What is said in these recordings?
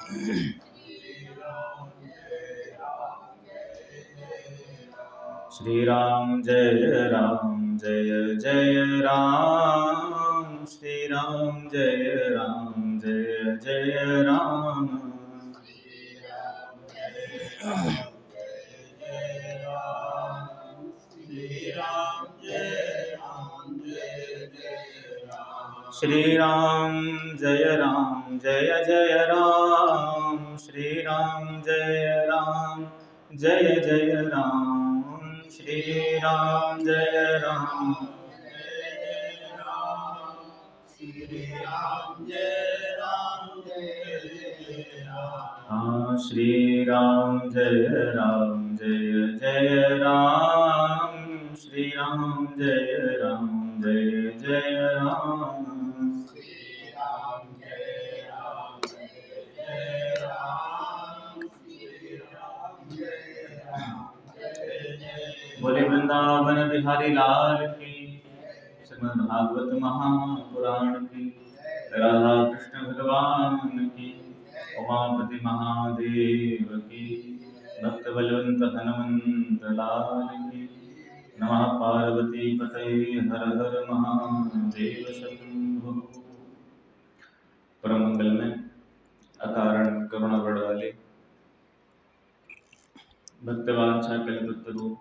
श्री राम जय जय राम। श्री राम जय जय राम। श्री राम जय जय राम। श्री राम जय जय राम। श्री राम जय हाँ। श्री राम जय जय राम। श्री राम जय जय राम। बोले वृंदावन बिहारी लाल की। श्रीमद् भागवत महापुराण की। राधा कृष्ण भगवान की। उमापति महादेव की। भक्त बलवंत हनुमंत लाल की। नमः पार्वती पतये हर हर महादेव शंभो। परम मंगल में अकारण करुणा बड़ वाले भक्तवांछा कल्पतरु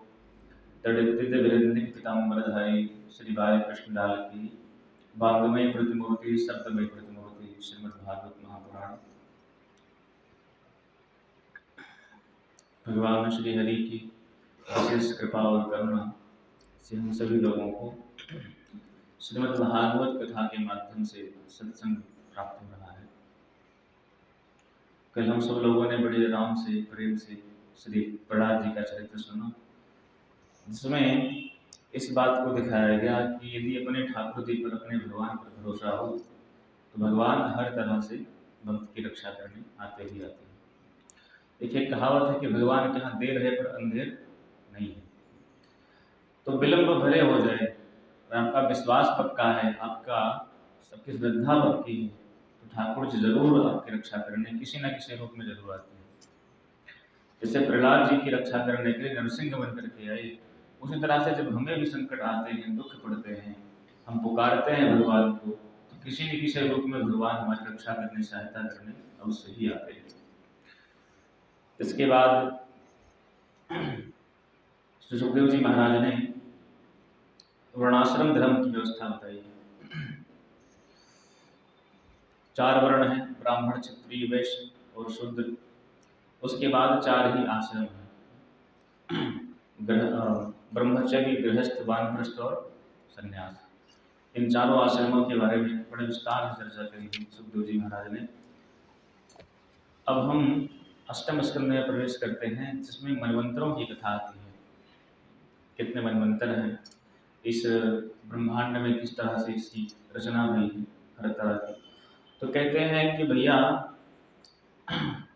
तड़ित विरंदि पीताम्बरधारी श्री बाल कृष्णलाल की वांगमय प्रतिमूर्ति शब्दमय प्रतिमूर्ति श्रीमद् भागवत महापुराण। भगवान श्री हरि की विशेष कृपा और करुणा से हम सभी लोगों को श्रीमद् भागवत कथा के माध्यम से सत्संग प्राप्त हो रहा है। कल हम सब लोगों ने बड़े आराम से प्रेम से श्री प्रहलाद जी का चरित्र सुना, जिसमें इस बात को दिखाया गया कि यदि अपने ठाकुर जी पर अपने भगवान पर भरोसा हो तो भगवान हर तरह से भक्त की रक्षा करने आते ही आते हैं। एक कहावत है कि भगवान के यहाँ देर है पर अंधेर नहीं है। तो विलंब भले हो जाए और आपका विश्वास पक्का है, आपका सबकी श्रद्धा पक्की है, तो ठाकुर जी जरूर आपकी रक्षा करने किसी न किसी रूप में जरूर आते हैं। जैसे प्रहलाद जी की रक्षा करने के लिए नरसिंह बन करके आए, उसी तरह से जब हमें भी संकट आते हैं, दुख पड़ते हैं, हम पुकारते हैं भगवान को, तो किसी न किसी रूप में भगवान हमारी रक्षा करने सहायता करने अवश्य ही आते हैं। इसके बाद श्री सुखदेव जी महाराज ने वर्णाश्रम धर्म की व्यवस्था बताई। 4 वर्ण हैं, ब्राह्मण क्षत्रिय वैश्य और शूद्र। उसके बाद 4 ही आश्रम हैं, ब्रह्मचर्य, गृहस्थ, वानप्रस्थ और संन्यास। इन 4 आश्रमों के बारे में बड़े विस्तार से चर्चा करी थी सुखदेव जी महाराज ने। अब हम 8वें स्कंद में प्रवेश करते हैं, जिसमें मनवंतरों की कथा आती है। कितने मनवंतर हैं इस ब्रह्मांड में, किस तरह से इसकी रचना हुई है हर तरह की। तो कहते हैं कि भैया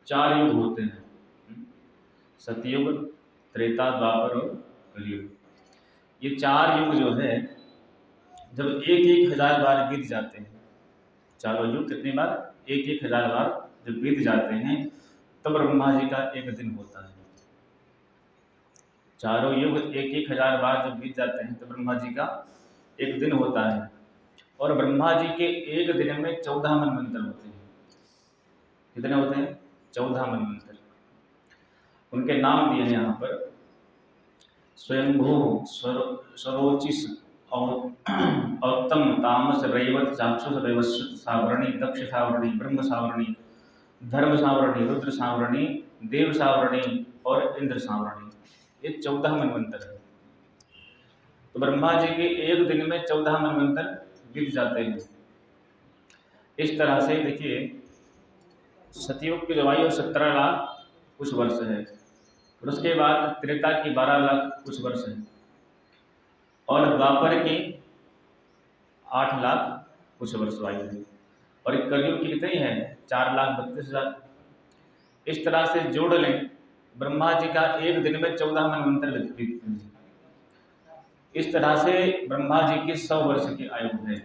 4 युग होते हैं, सतयुग, त्रेता, द्वापर और कलयुग। ये 4 युग जो है, जब 1,000 बार बीत जाते हैं, चारों युग कितनी बार? 1,000 बार जब बीत जाते हैं, तब ब्रह्मा जी का एक दिन होता है। चारों युग 1,000 बार जब बीत जाते हैं, तो ब्रह्मा जी का एक दिन होता है। और ब्रह्मा जी के एक दिन में 14 मनवंतर होते हैं। कितने होते हैं? 14 मनवंतर। उनके नाम दिए हैं यहाँ पर। स्वयंभू, स्वरोचिष, औत्तम, तामस, रैवत, चाक्षुष, वैवस्वत, सावरणी, दक्ष सावरणी, ब्रह्म सावरणी, धर्म सावरणी, रुद्र सावरणी, देव सावरणी और इंद्र सावरणी। ये 14 मनवंतर है। तो ब्रह्मा जी के एक दिन में 14 मनवंतर बीत जाते हैं। इस तरह से देखिए, सतयुग की आयु 17 लाख कुछ वर्ष है, और उसके बाद त्रेता की 12 लाख कुछ वर्ष है, और द्वापर की 8 लाख कुछ वर्ष आयु है, और एक कलयुग की कितनी है? 4,32,000। इस तरह से जोड़ लें, ब्रह्मा जी का एक दिन में 14 मनवंतर बीतते हैं। इस तरह से ब्रह्मा जी की 100 वर्ष की आयु है।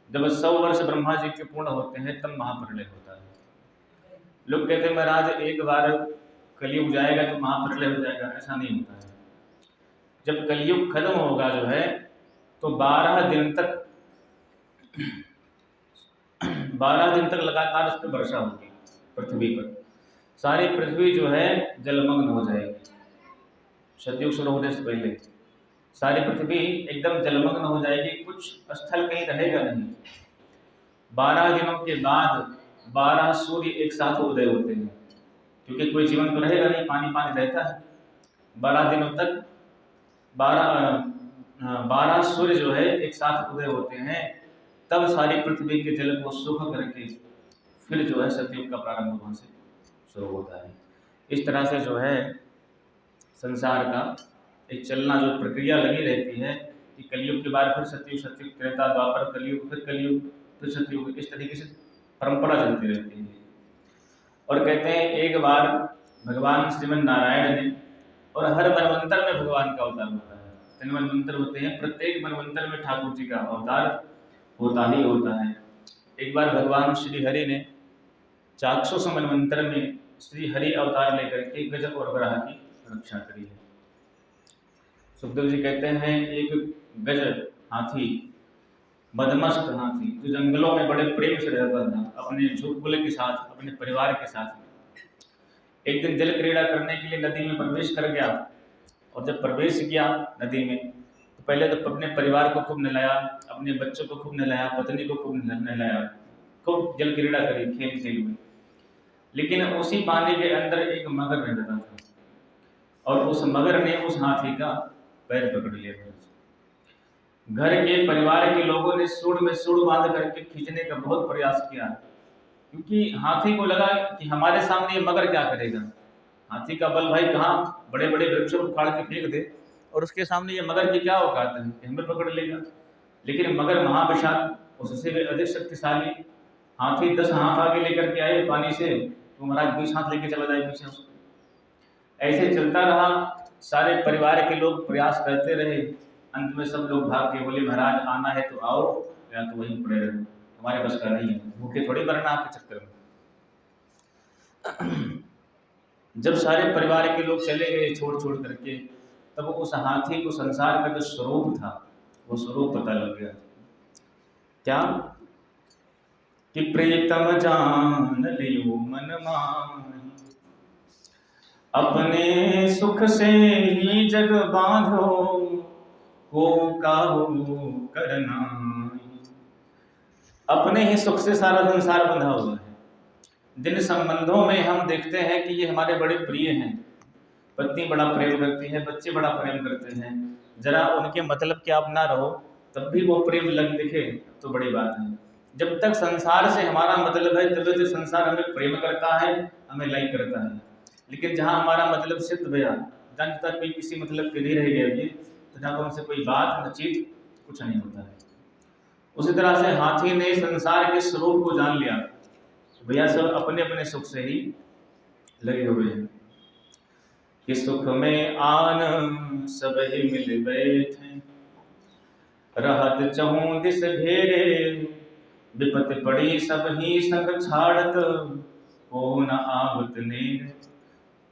जब 100 वर्ष ब्रह्मा जी के पूर्ण होते हैं, तब महाप्रलय होता है। लोग कहते हैं महाराज एक बार कलयुग जाएगा तो महाप्रलय हो जाएगा, ऐसा नहीं होता है। जब कलयुग खत्म होगा जो है तो 12 दिन तक लगातार उस पर वर्षा होगी पृथ्वी पर। सारी पृथ्वी जो है जलमग्न हो जाएगी। सतयुग शुरू होने से पहले सारी पृथ्वी एकदम जलमग्न हो जाएगी, कुछ स्थल कहीं रहेगा नहीं। 12 दिनों के बाद 12 सूर्य एक साथ उदय होते हैं, क्योंकि कोई जीवन तो रहेगा नहीं, पानी पानी रहता है। 12 दिनों तक 12 सूर्य जो है एक साथ उदय होते हैं, तब सारी पृथ्वी के जल को सूख करके फिर जो है सतयुग का प्रारंभ वहाँ से शुरू होता है। इस तरह से जो है संसार का एक चलना जो प्रक्रिया लगी रहती है कि कलयुग के बाद फिर सतयुग, सतयुग त्रेता, द्वापर, कलयुग, फिर कलयुग, फिर सतयुग, इस तरीके से परंपरा चलती रहती है। और कहते हैं एक बार भगवान श्रीमन नारायण ने, और हर मनवंतर में भगवान का अवतार होता है, 3 मनवंतर होते हैं, प्रत्येक मनवंतर में ठाकुर जी का अवतार होता ही होता है। एक बार भगवान श्री हरि ने चाक्षुष मनवंतर में श्री हरि अवतार लेकर के गज और ग्रह की रक्षा करी है। सुखदेव जी कहते हैं एक गज हाथी, बदमस्त हाथी, जो जंगलों में बड़े प्रेम से रहता था अपने झुग्गुल के साथ, अपने परिवार के साथ, एक दिन जल क्रीड़ा करने के लिए नदी में प्रवेश कर गया। और जब प्रवेश किया नदी में तो पहले तो अपने परिवार को खूब नहलाया, अपने बच्चों को खूब नहलाया, पत्नी को खूब नहलाया, खूब जल क्रीड़ा करी खेल खेल में। लेकिन उसी पानी के अंदर एक मगर रहता था, और उस मगर ने उस हाथी का पैर पकड़ लिया। घर के परिवार के लोगों ने सूंड में सूंड बांध करके खींचने का बहुत प्रयास किया, क्योंकि हाथी को लगा कि हमारे सामने ये मगर क्या करेगा। हाथी का बल भाई कहाँ, बड़े बड़े वृक्षों को उखाड़ के फेंक दे, और उसके सामने ये मगर की क्या औकात है कि हमें पकड़ लेगा। लेकिन मगर महाविशाल, उससे भी अधिक शक्तिशाली। हाथी 10 हाथ आगे लेकर के आए पानी से, तो महाराज 20 हाथ लेके चला जाए पीछे उसको। ऐसे चलता रहा, सारे परिवार के लोग प्रयास करते रहे। अंत में सब लोग भाग के बोले महाराज आना है तो आओ, या तो वहीं पड़े रहो, हमारे बस का नहीं है, भूखे थोड़ी मरना आपके चक्कर में। जब सारे परिवार के लोग चले गए छोड़ छोड़ करके, तब उस हाथी को संसार का जो स्वरूप था वो स्वरूप पता लग गया। क्या कि प्रीतम जान लियो मन माही, अपने सुख से ही जग बांधो, को काहू करना। अपने ही सुख से सारा संसार बंधा हुआ है। जिन संबंधों में हम देखते हैं कि ये हमारे बड़े प्रिय हैं, पत्नी बड़ा प्रेम करती है, बच्चे बड़ा प्रेम करते हैं, जरा उनके मतलब के आप ना रहो तब भी वो प्रेम लग दिखे तो बड़ी बात है। जब तक संसार से हमारा मतलब है तब तक संसार हमें प्रेम करता है, हमें लाइक करता है। लेकिन जहाँ हमारा मतलब सिद्ध भैया, जहाँ तक कोई किसी मतलब के नहीं रह गया ये, तो जहाँ पर उनसे कोई बात न चीज कुछ नहीं होता है। उसी तरह से हाथी ने संसार के स्वरूप को जान लिया, भैया सब अपने अपने सुख से ही लगे हुए हैं। कि सुख में आन सब ही मिल बैठे, रहत चहूं दिस घेरे, विपत पड़ी सब ही संग छाड़त, को न आवत नेर।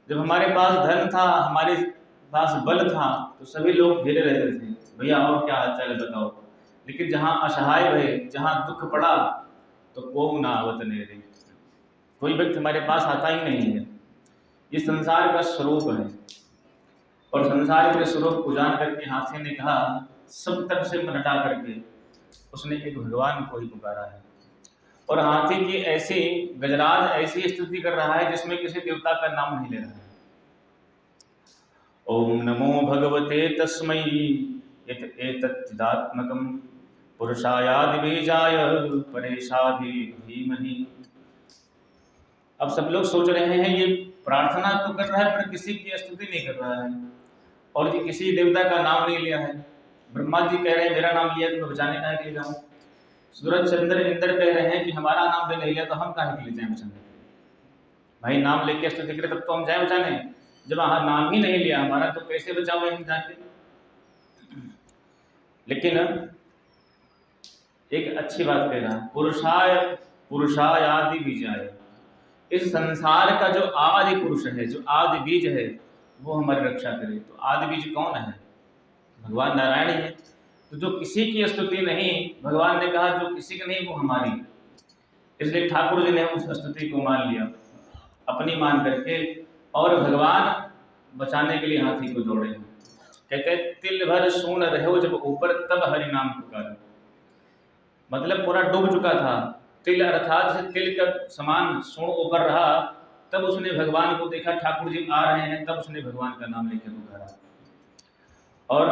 जब हमारे पास धन था, हमारे पास बल था, तो सभी लोग घेरे रहते थे, भैया और क्या हाल चाल है बताओ। लेकिन जहाँ असहाय भय, जहाँ दुख पड़ा, तो को न आवत नेर, कोई व्यक्ति हमारे पास आता ही नहीं है। ये संसार का स्वरूप है। और संसार के स्वरूप को जान करके हाथी ने कहा, सब तरफ से मन हटा करके उसने एक भगवान को ही पुकारा है। और हाथी की ऐसी गजराज ऐसी स्तुति कर रहा है जिसमें किसी देवता का नाम नहीं ले रहा है। ओम नमो भगवते तस्मै एतच्चिदात्मकं पुरुषायादिबीजाय परेशाधि धीमहि। अब सब लोग सोच रहे हैं ये प्रार्थना तो कर रहा है पर किसी की स्तुति नहीं कर रहा है, और ये किसी देवता का नाम नहीं लिया है। ब्रह्मा जी कह रहे हैं मेरा नाम लिया तो मैं बचाने काहे के लिए जाऊँ। सूरज चंद्र इंद्र कह रहे हैं कि हमारा नाम भी नहीं लिया तो हम काहे के लिए जाए बचाने। भाई नाम लेके स्तुति करे तब तो हम जाए बचाने, जब नाम ही नहीं लिया हमारा तो कैसे बचाओ हम जाके। लेकिन एक अच्छी बात कह रहा है, पुरुषायादि बीजाय, इस संसार का जो आदि पुरुष है, जो आदि बीज है, वो हमारी रक्षा करे। तो आदि बीज कौन है? भगवान नारायण ही है। तो जो किसी की स्तुति नहीं, भगवान ने कहा जो किसी की नहीं वो हमारी, इसलिए ठाकुर जी ने उस स्तुति को मान लिया अपनी मान करके, और भगवान बचाने के लिए हाथी को दौड़े। कहते तिल भर सून रहो जब ऊपर तब हरि नाम पुकारो। मतलब पूरा डूब चुका था, तिल अर्थात से तिल का समान सून ऊपर रहा, तब उसने भगवान को देखा, ठाकुर जी आ रहे हैं, तब उसने भगवान का नाम लेकर पुकारा। और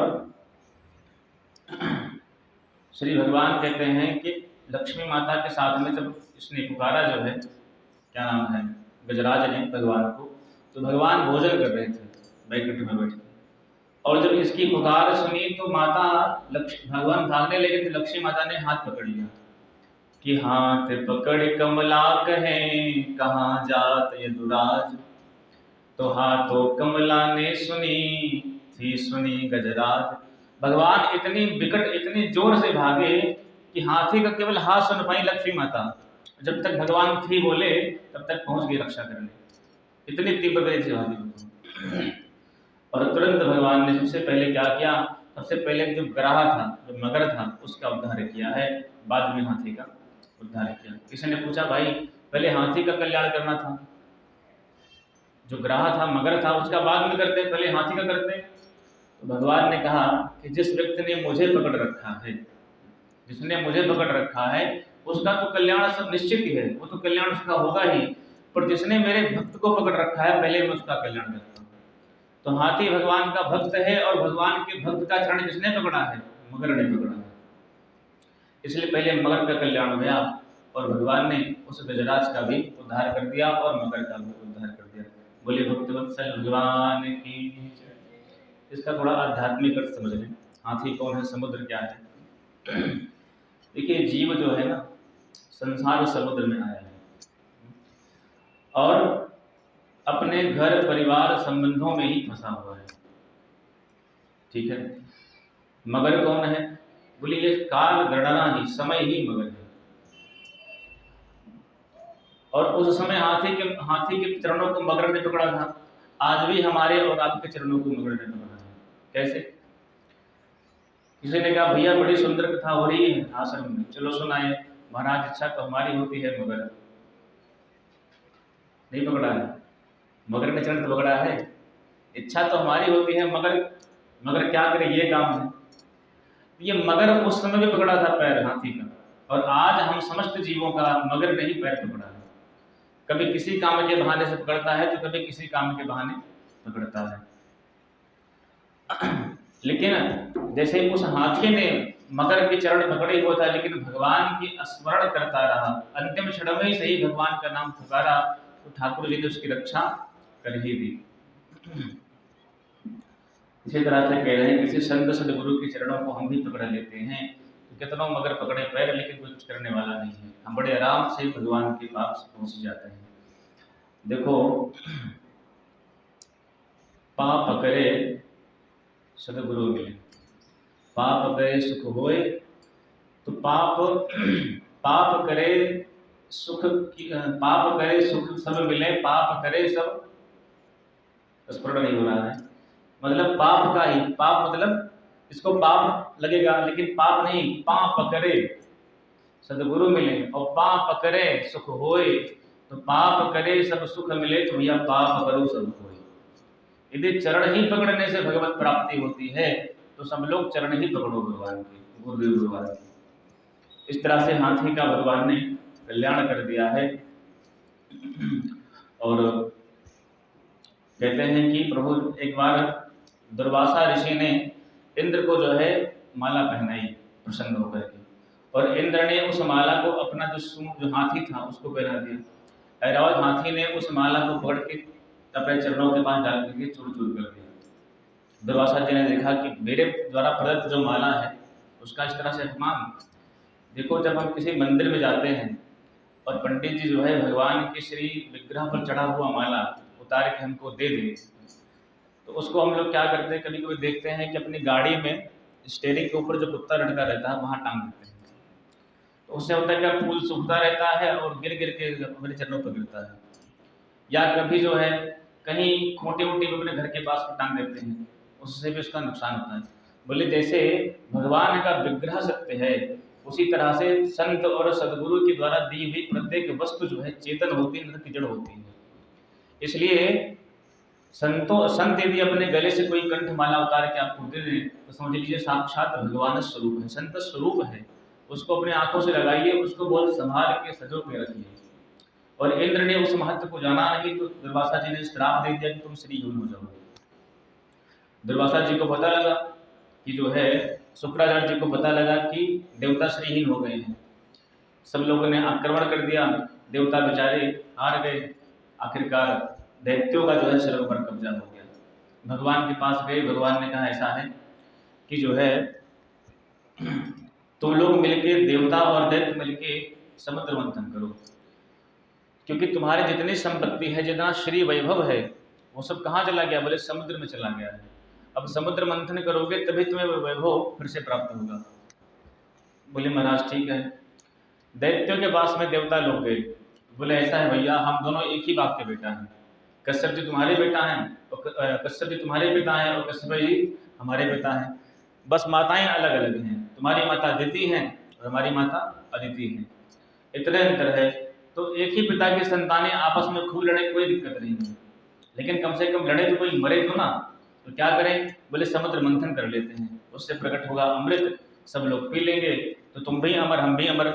श्री भगवान कहते हैं कि लक्ष्मी माता के साथ में जब इसने पुकारा, जो है क्या नाम है, गजराज ने भगवान को, तो भगवान भोजन कर रहे थे बैकुंठ में बैठ के, और जब इसकी पुकार सुनी तो माता भगवान भागने लगे, तो लक्ष्मी माता ने हाथ पकड़ लिया कि हाथ पकड़ कमला कहें कहाँ जात यदुराज। तो हाथों कमला ने सुनी थी सुनी गजराज। भगवान इतनी विकट इतनी जोर से भागे कि हाथी का केवल हाथ सुन पाई लक्ष्मी माता। जब तक भगवान थी बोले तब तक पहुंच गई रक्षा करने, इतनी तीव्र गई थी हाथी। और तुरंत भगवान ने सबसे पहले क्या किया, सबसे पहले जो ग्राह था, जो मगर था, उसका उद्धार किया है, बाद में हाथी का उद्धार किया। किसी ने पूछा भाई पहले हाथी का कल्याण करना था, जो ग्राह था मगर था उसका बाद में करते, पहले हाथी का करते। तो भगवान ने कहा कि जिस व्यक्ति ने मुझे पकड़ रखा है, जिसने मुझे पकड़ रखा है उसका तो कल्याण सब निश्चित ही है, वो तो कल्याण उसका होगा ही, पर जिसने मेरे भक्त को पकड़ रखा है पहले मैं उसका कल्याण करता हूँ। तो हाथी भगवान का भक्त है, और भगवान के भक्त का चरण जिसने पकड़ा है, मगर ने पकड़ा है, इसलिए पहले मगर का कल्याण हुआ, और भगवान ने उस गजराज का भी उद्धार कर दिया और मगर का भी उद्धार कर दिया। बोले भक्तवत्सल भगवान की। इसका थोड़ा आध्यात्मिक अर्थ समझ लें, हाथी कौन है, समुद्र क्या है। देखिए जीव जो है ना, संसार समुद्र में आया है और अपने घर परिवार संबंधों में ही फंसा हुआ है, ठीक है। मगर कौन है? बोले ये काल गणना ही, समय ही मगर है। और उस समय हाथी के चरणों को मगर ने पकड़ा था, आज भी हमारे और आपके चरणों को मगर ने पकड़ा है। कैसे? किसी ने कहा भैया बड़ी सुंदर कथा हो रही है आश्रम में, चलो सुनाए। महाराज इच्छा तो हमारी होती है मगर नहीं पकड़ा है, मगर ने चरण तो पकड़ा है। इच्छा तो हमारी होती है मगर क्या करे, ये काम है। ये मगर उस समय भी पकड़ा था पैर हाथी का, और आज हम समस्त जीवों का मगर नहीं पैर पकड़ा है। कभी किसी काम के बहाने से पकड़ता है तो कभी किसी काम के बहाने पकड़ता है। लेकिन जैसे उस हाथी ने मगर के चरण पकड़े हुआ था, लेकिन भगवान की स्मरण करता रहा, अंतिम क्षण में ही सही भगवान का नाम पुकारा, तो ठाकुर जी ने उसकी रक्षा कर ही दी। इसी तरह से कह रहे हैं किसी संत सदगुरु के चरणों को हम भी पकड़ लेते हैं, तो कितनों मगर पकड़े पैर, लेकिन कुछ करने वाला नहीं है, हम बड़े आराम से भगवान के पास पहुंच जाते हैं। देखो पाप करे सदगुरु मिले, पाप करे सुख होए। तो पाप करे सुख सब मिले, पाप करे सब स्मरण नहीं हो रहा है। मतलब पाप का ही, पाप मतलब इसको पाप लगेगा, लेकिन पाप नहीं, पाप करे सदगुरु मिले, और पाप करे सुख होए। तो पाप करे सब सुख मिले, तो भैया पाप करो सब होए। यदि चरण ही पकड़ने से भगवत प्राप्ति होती है तो सब लोग चरण ही पकड़ो भगवान के, गुरुदेव भगवान के। इस तरह से हाथी का भगवान ने कल्याण कर दिया है। और कहते हैं कि प्रभु एक बार दुर्वासा ऋषि ने इंद्र को जो है माला पहनाई प्रसन्न होकर के, और इंद्र ने उस माला को अपना जो हाथी था उसको पहना दिया। ऐरावत हाथी ने उस माला को पकड़ के अपने चरणों के पास डाल करके चूर चूर कर दिया। दुर्वासा जी ने देखा कि मेरे द्वारा प्रदत्त जो माला है उसका इस तरह से अपमान। देखो जब हम किसी मंदिर में जाते हैं और पंडित जी जो है भगवान के श्री विग्रह पर चढ़ा हुआ माला उतार के हमको दे दे, तो उसको हम लोग क्या करते हैं, कभी कभी देखते हैं कि अपनी गाड़ी में स्टेयरिंग के ऊपर जो कुत्ता लटका रहता है वहाँ टांग देते हैं। तो उससे होता है क्या, फूल सूखता रहता है और गिर गिर के मेरे चरणों पर गिरता है। या कभी जो है कहीं खोटी वोटी भी अपने घर के पास में टांग देते हैं, उससे भी उसका नुकसान होता है। बोले जैसे भगवान का विग्रह सत्य है, उसी तरह से संत और सदगुरु के द्वारा दी हुई प्रत्येक वस्तु जो है चेतन होती है, की जड़ होती है। इसलिए संत यदि अपने गले से कोई कंठ माला उतार के आपको दे दे तो समझ लीजिए साक्षात भगवान स्वरूप है, संत स्वरूप है। उसको अपने आंखों से लगाइए, उसको बहुत संभाल के सजो के रखिए। और इंद्र ने उस महत्व को जाना नहीं तो दुर्वासा जी ने श्राप दे दिया कि तुम श्रीहीन हो जाओगे। दुर्वासा जी को पता लगा कि जो है, शुक्राचार्य जी को पता लगा कि देवता श्रीहीन हो गए हैं। सब लोगों ने आक्रमण कर दिया, देवता बेचारे हार गए। आखिरकार दैत्यों का जो है सिर पर कब्जा हो गया। भगवान के पास गए, भगवान ने कहा ऐसा है कि जो है तुम लोग मिलके, देवता और दैत्य मिलके समुद्र मंथन करो, क्योंकि तुम्हारी जितनी संपत्ति है, जितना श्री वैभव है, वो सब कहाँ चला गया? बोले समुद्र में चला गया है। अब समुद्र मंथन करोगे तभी तुम्हें वैभव फिर से प्राप्त होगा। बोले महाराज ठीक है। दैत्यों के पास में देवता लोग गए, बोले ऐसा है भैया, हम दोनों एक ही बाप के बेटा हैं। कश्यप जी तुम्हारे बेटा हैं और कश्यप जी तुम्हारे पिता हैं और कश्यप जी हमारे पिता हैं, बस माताएं अलग अलग हैं। तुम्हारी माता अदिति हैं और हमारी माता अदिति हैं, इतने अंतर है। तो एक ही पिता की संतानें आपस में खूब लड़े, कोई दिक्कत नहीं है, लेकिन कम से कम लड़े तो कोई मरे तो ना। तो क्या करें? बोले समुद्र मंथन कर लेते हैं, उससे प्रकट होगा अमृत, सब लोग पी लेंगे तो तुम भी अमर, हम भी अमर।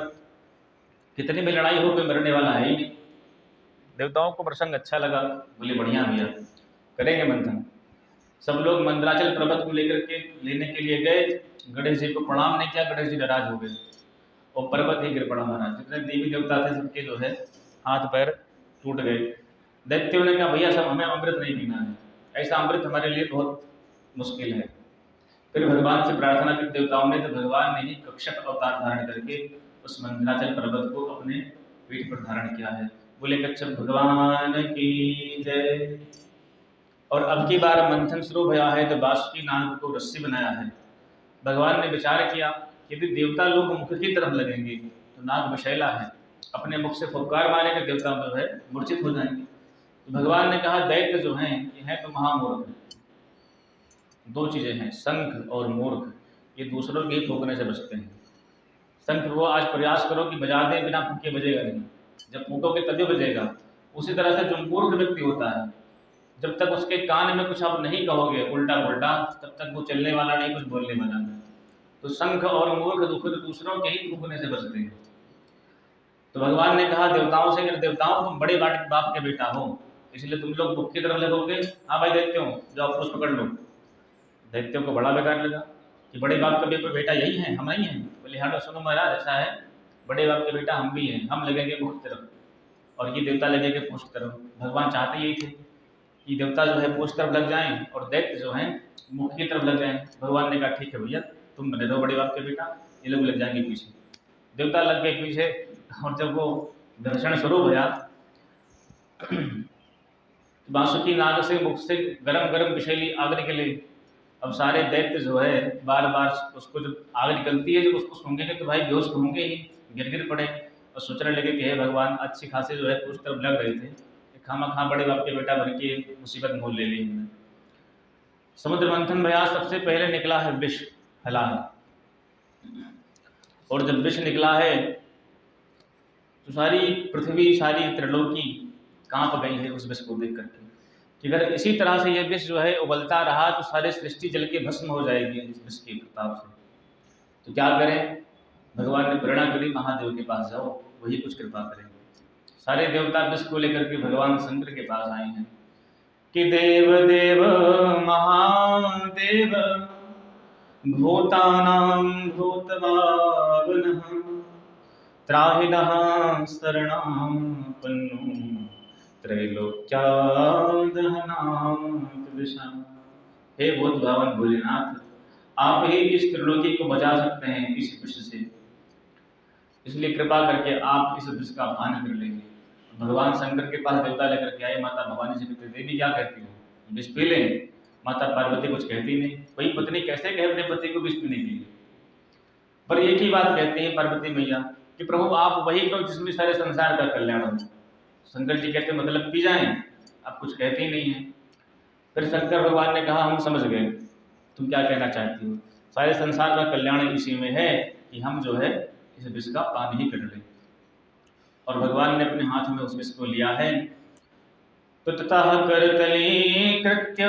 कितनी भी लड़ाई हो, कोई मरने वाला है ही नहीं। देवताओं को प्रसंग अच्छा लगा, बोले बढ़िया भैया करेंगे मंथन। सब लोग मंदराचल पर्वत को लेकर के लेने के लिए गए। गणेश जी को प्रणाम नहीं किया, गणेश जी नाराज हो गए और पर्वत ही गिर पड़ा महाराज। जितने देवी देवता थे सबके जो है हाथ पैर टूट गए। दैत्यों ने कहा भैया सब हमें अमृत नहीं पीना है, ऐसा अमृत हमारे लिए बहुत मुश्किल है। फिर भगवान से प्रार्थना की देवताओं ने, तो भगवान ने ही कक्षक अवतार धारण करके उस मंदराचल पर्वत को अपने पीठ पर धारण किया है। बोले कच्छप भगवान की जय। और अब की बार मंथन शुरू हुआ है तो बासुकी नाग को रस्सी बनाया है। भगवान ने विचार किया यदि देवता लोग मुख की तरफ लगेंगे तो नाग विषैला है, अपने मुख से फुफकार मारेंगे, देवता जो है मूर्छित हो जाएंगे। तो भगवान ने कहा दैत्य जो हैं ये हैं तो महामूर्ख। दो चीजें हैं, शंख और मूर्ख, ये दूसरों के ही फूकने से बचते हैं। शंख वो आज प्रयास करो कि बजा दे, बिना फूके बजेगा नहीं, जब फूकोगे तभी बजेगा। उसी तरह से जो मूर्ख व्यक्ति होता है, जब तक उसके कान में कुछ आप नहीं कहोगे उल्टा पुल्टा, तब तक वो चलने वाला नहीं, कुछ बोलने वाला नहीं। तो शंख और मूर्ख दूसरों के ही फूकने से बचते हैं। तो भगवान ने कहा देवताओं से, अगर देवताओं तुम बड़े बाप के बेटा हो, इसलिए तुम लोग मुख की तरफ लगोगे। हाँ भाई दैत्यों जाओ पुरुष पकड़ लो। दैत्यों को बड़ा बेकार लगा कि बड़े बाप का बेटा यही है, हम नहीं हैं। बोले हाँ सुनो महाराज ऐसा है, बड़े बाप के बेटा हम भी हैं, हम लगेंगे मुख तरफ और ये देवता लगेंगे पूछ तरफ। भगवान चाहते यही थे कि देवता जो है पूछ तरफ लग जाएं और दैत्य जो है मुख की तरफ लग जाएं। भगवान ने कहा ठीक है भैया तुम बने रहो बड़े बाप के बेटा, ये लोग लग जाएंगे पीछे। देवता लग गए पीछे और जब वो दर्शन शुरू हुआ बासुकी नाग से मुख से गरम गरम विषैली आग निकली। अब सारे दैत्य जो है बार बार उसको जब आग निकलती है जब उसको सूंघेंगे तो भाई बेहोश होंगे ही, गिर पड़े और सोचने लगे कि हे भगवान अच्छी खासी जो है उस तरफ लग रहे थे, खामा खा बड़े बाप के बेटा भर के मुसीबत मोल ले ली हमने। समुद्र मंथन भया सबसे पहले निकला है विष हलान, और जब विष निकला है तो सारी पृथ्वी सारी त्रिलोकी कांप गई है उस विष को देख करके कि अगर इसी तरह से ये विष जो है उबलता रहा तो सारी सृष्टि जल के भस्म हो जाएगी इस विष के प्रताप से। तो क्या करें? भगवान ने प्रेरणा करी महादेव के पास जाओ, वही कुछ कृपा करेंगे। सारे देवता विष को लेकर के भगवान शंकर के पास आए हैं कि देव देव महादेव भूतानां भूतभावनः त्राहिनः शरणापन्नो त्रैलोक्यादहनां। हे भूत भावन भोलेनाथ, आप ही इस त्रिलोकी को बचा सकते हैं इस विष से, इसलिए कृपा करके आप इस विष का पान कर लेंगे। भगवान शंकर के पास देवता लेकर के आए, माता भवानी से कहते देवी क्या कहती हो, विष पी लें? माता पार्वती कुछ कहती नहीं, कोई पत्नी कैसे कहे अपने पति को विष पीने के लिए, पर एक ही बात कहती है पार्वती मैया कि प्रभु आप वही करो जिसमें सारे संसार का कल्याण हो। शंकर जी कहते मतलब पी जाएं, आप कुछ कहते ही नहीं हैं। फिर शंकर भगवान ने कहा हम समझ गए तुम क्या कहना चाहती हो, सारे संसार का कल्याण इसी में है कि हम जो है इस विष का पान ही कर लें। और भगवान ने अपने हाथ में उस विष को लिया है। तो ततः करतली कृत्य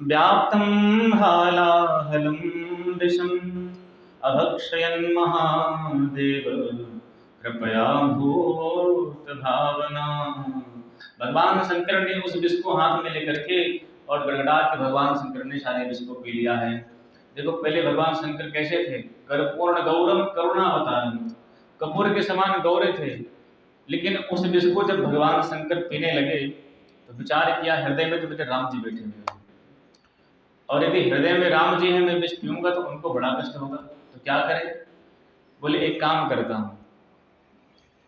व्याप्तं हालाहलं विषम् अभक्षयन् महादेव कृपया भूत भावना। भगवान शंकर ने उस विष को हाथ में लेकर के और गड़गड़ा के भगवान शंकर ने सारे विष को पी लिया है। देखो पहले भगवान शंकर कैसे थे, कर्पूर्ण गौरम करुणावतारम, कपूर के समान गौरे थे। लेकिन उस विष को जब भगवान शंकर पीने लगे तो विचार किया हृदय में तो बेटे राम जी बैठे हुए हैं, और यदि हृदय में राम जी हैं मैं विष पीऊंगा तो उनको बड़ा कष्ट होगा, तो क्या करें। बोले एक काम करता हूँ।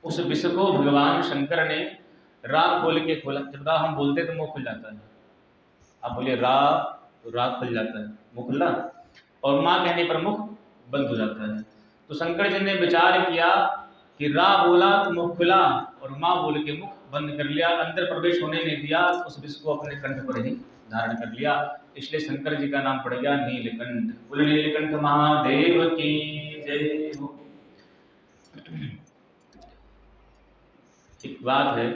उस विष को भगवान शंकर ने राग बोल के खोला। जब राग हम बोलते तो मुंह खुल जाता है, आप बोले रा तो राग खुल जाता है, मुंह खुला, और माँ कहने पर मुख बंद हो जाता है। तो शंकर जी ने विचार किया कि रा बोला तो मुख खुला और माँ बोल के मुख बंद कर लिया, अंदर प्रवेश होने नहीं दिया। उस विष को अपने कंठ पर ही धारण कर लिया, इसलिए शंकर जी का नाम पड़ गया नीलकंठ। बोले नीलकंठ महादेव की जय हो। एक बात है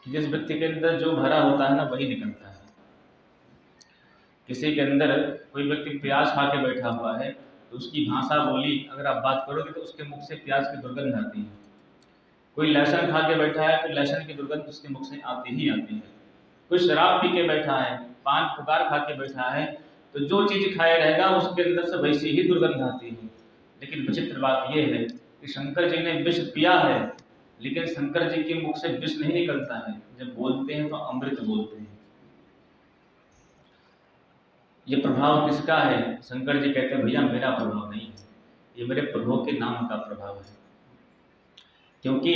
कि जिस व्यक्ति के अंदर जो भरा होता है ना वही निकलता है। किसी के अंदर कोई व्यक्ति प्याज खा के बैठा हुआ है तो उसकी भाषा बोली अगर आप बात करोगे तो उसके मुख से प्याज की दुर्गंध आती है। कोई लहसुन खा के बैठा है तो लहसुन की दुर्गंध उसके मुख से आती ही आती है। कोई शराब पी के बैठा है, पान पुकार खा के बैठा है, तो जो चीज खाए रहेगा उसके अंदर से वैसी ही दुर्गंध आती है। लेकिन विचित्र बात यह है कि शंकर जी ने विष पिया है, लेकिन शंकर जी के मुख से विष नहीं निकलता है। जब बोलते हैं तो अमृत बोलते हैं। ये प्रभाव किसका है? शंकर जी कहते हैं भैया मेरा प्रभाव नहीं है, ये मेरे प्रभु के नाम का प्रभाव है। क्योंकि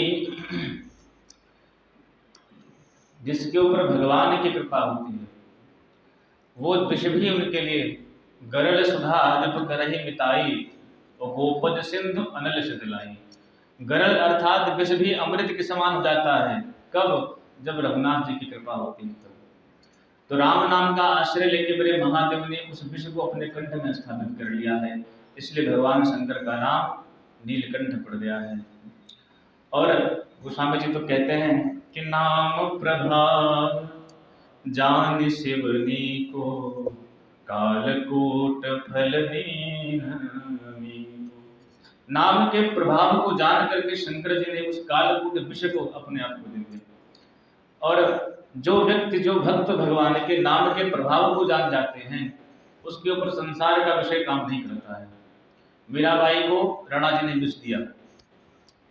जिसके ऊपर भगवान की कृपा होती है वो विष भी उनके लिए गरल सुधा जब करहि मिताई और गोपद सिंधु अनल सिधलाई। गरल अर्थात विष भी अमृत के समान हो जाता है। कब? जब रघुनाथ जी की कृपा होती है तब। तो राम नाम का आश्रय लेके मेरे महादेव ने उस विष को अपने कंठ में स्थापित कर लिया है, इसलिए भगवान शंकर का नाम नीलकंठ पड़ गया है। और गोस्वामी जी तो कहते हैं कि नाम प्रभाव जान शिवनी को कालकूट फल दीन। नाम के प्रभाव को जान करके शंकर जी ने उस कालकूट विष को अपने आप को दे दिया। और जो व्यक्ति जो भक्त भगवान के नाम के प्रभाव को जान जाते हैं उसके ऊपर संसार का विषय काम नहीं करता है। मीराबाई को राणा जी ने विष दिया,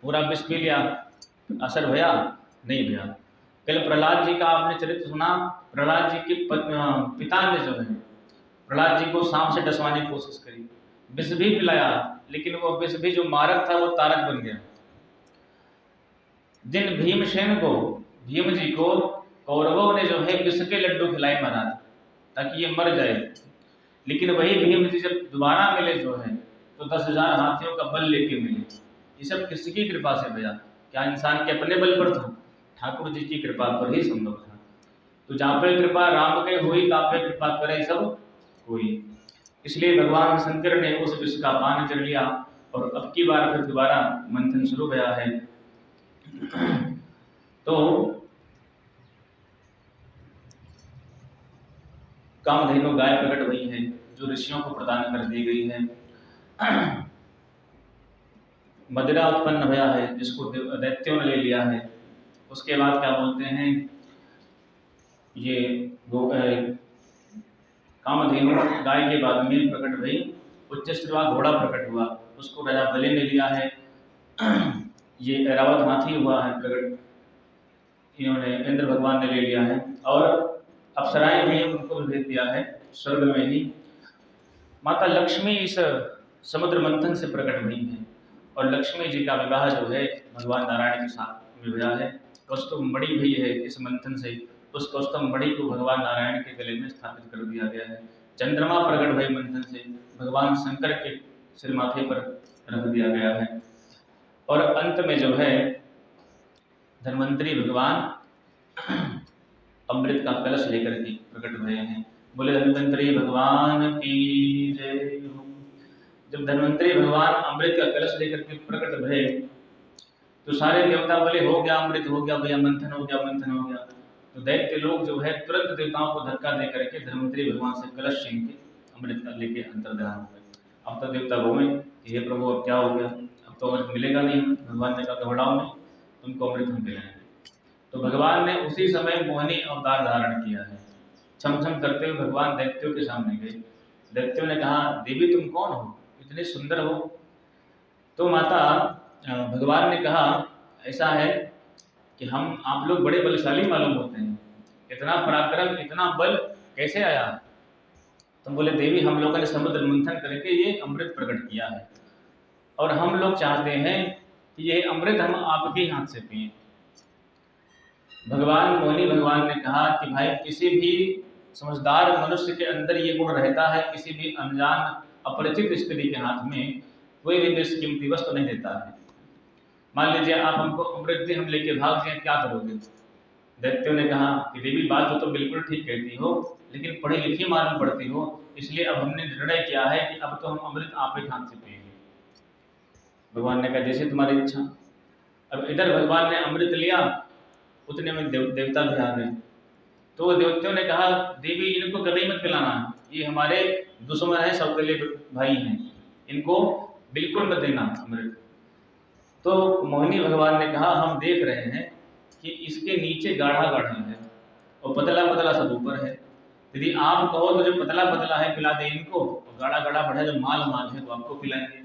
पूरा विष पी लिया, असर भया नहीं भया। कल प्रहलाद जी का आपने चरित्र सुना। प्रहलाद जी के पिता ने जो है प्रहलाद जी को सांप से डसवाने की कोशिश करी, विष भी पिलाया, लेकिन वो विष भी जो मारक था वो तारक बन गया। जिन भीमसेन को भीम जी को कौरवों ने जो है विष के लड्डू खिलाए महाराज ताकि ये मर जाए, लेकिन वही भीम जी जब दोबारा मिले जो है तो 10,000 हाथियों का बल लेके मिले। ये सब किसकी कृपा से भैया? क्या इंसान के अपने बल पर था? ठाकुर जी की कृपा पर ही संभव था। तो जहाँ पे कृपा राम के हुई तहाँ पे कृपा करे सब कोई। इसलिए भगवान शंकर ने उस विष का पान कर लिया और अब की बार फिर दोबारा मंथन शुरू गया है। तो कामधेनु गाय प्रकट हुई है जो ऋषियों को प्रदान कर दी गई है। मदिरा उत्पन्न भया है जिसको दैत्यों ने ले लिया है। उसके बाद क्या बोलते हैं, ये कामधेनु गाय के बाद में प्रकट भई, उच्चश्रवा घोड़ा प्रकट हुआ, उसको राजा बलि ने लिया है। ये ऐरावत हाथी हुआ है प्रकट, इन्होंने इंद्र भगवान ने ले लिया है। और अप्सराएं भी उनको भेज दिया है स्वर्ग में ही। माता लक्ष्मी इस समुद्र मंथन से प्रकट हुई है और लक्ष्मी जी का विवाह जो है भगवान नारायण के साथ में हुआ है। कौस्तुभ मणि भी है इस मंथन से, उस कौस्तुभ मणि को भगवान नारायण के गले में स्थापित कर दिया गया है। चंद्रमा प्रकट भई मंथन से, भगवान शंकर के सिर माथे पर रख दिया गया है। और अंत में जो है धन्वंतरी भगवान अमृत का कलश लेकर के प्रकट हुए हैं। बोले धन्वंतरी भगवान की जय हो। जब धन्वंतरी भगवान अमृत का कलश लेकर के प्रकट हुए तो सारे देवता बोले हो गया अमृत, हो गया भैया, मंथन हो गया, मंथन हो गया। तो दैत्य लोग जो है तुरंत देवताओं को धक्का दे करके धन्वंतरी भगवान से कलश छीन के अमृत का लेके अंतर्धान हो गए। अब तो देवता रोए कि हे प्रभु अब क्या हो गया, अब तो अमृत मिलेगा नहीं। भगवान ने कहा घबराओ नहीं, तुमको अमृत हम दिलाएंगे। तो भगवान ने उसी समय मोहिनी अवतार धारण किया है। छम छम करते हुए भगवान दैत्यों के सामने गए। दैत्यों ने कहा देवी तुम कौन हो, इतने सुंदर हो। तो माता भगवान ने कहा ऐसा है कि हम आप लोग बड़े बलशाली मालूम होते हैं, इतना पराक्रम इतना बल कैसे आया। तो बोले देवी हम लोगों ने समुद्र मंथन करके ये अमृत प्रकट किया है और हम लोग चाहते हैं कि ये अमृत हम आपके हाथ से पिए। भगवान मोहिनी भगवान ने कहा कि भाई किसी भी समझदार मनुष्य के अंदर ये गुण रहता है, किसी भी अनजान अपरिचित स्त्री के हाथ में कोई भी बेशकीमती वस्तु नहीं देता है। मान लीजिए आप हमको अमृत दे, हम लेके भाग जाए, क्या करोगे। दैत्यों ने कहा कि देवी बात तो बिल्कुल ठीक कहती हो, लेकिन पढ़ी लिखी मालूम पड़ती हो, इसलिए अब हमने निर्णय किया है कि अब तो हम अमृत आप ही हाथ से पिएंगे। भगवान ने कहा जैसे तुम्हारी इच्छा। अब इधर भगवान ने अमृत लिया, उतने में देवता भी आ गए। तो देवताओं ने कहा देवी इनको कभी मत पिलाना, ये हमारे दुश्मन है, सौतेले भाई हैं, इनको बिल्कुल मत देना अमृत। तो मोहिनी भगवान ने कहा हम देख रहे हैं कि इसके नीचे गाढ़ा गाढ़ा है और पतला पतला सब ऊपर है, यदि आप कहो तो जो पतला पतला है पिला दे इनको, और गाढ़ा गाढ़ा बढ़ा जो माल माल है वो आपको पिलाएंगे।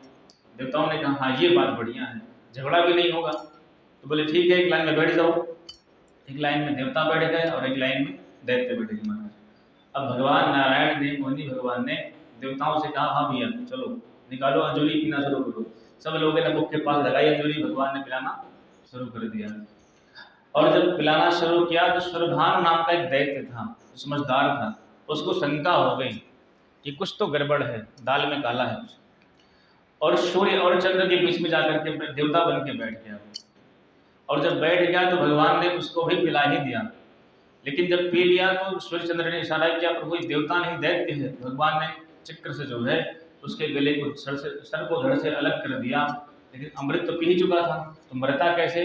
देवताओं ने कहा हाँ ये बात बढ़िया है, झगड़ा भी नहीं होगा। तो बोले ठीक है एक लाइन में बैठ जाओ। एक लाइन में देवता बैठ गए और एक लाइन में दैत्य बैठ गए महाराज। अब भगवान नारायण ने मोहिनी भगवान ने देवताओं से कहा हाँ भैया चलो निकालो अंजलि पीना शुरू करो। सब लोगों ने मुख के पास लगाई अंजलि, भगवान ने पिलाना शुरू कर दिया। और जब पिलाना शुरू किया तो स्वरभान नाम का एक दैत्य था, समझदार था, उसको शंका हो गई कि कुछ तो गड़बड़ है, दाल में काला है कुछ। और सूर्य और चंद्र के बीच में जाकर के देवता बन के बैठ गया। और जब बैठ गया तो भगवान ने उसको भी पिला ही दिया। लेकिन जब पी लिया तो सूर्य चंद्र ने इशारा किया प्रभु देवता नहीं दैत्य है। भगवान ने चक्र से जो है उसके गले को सर को धड़ से अलग कर दिया। लेकिन अमृत तो पी ही चुका था तो मरता कैसे,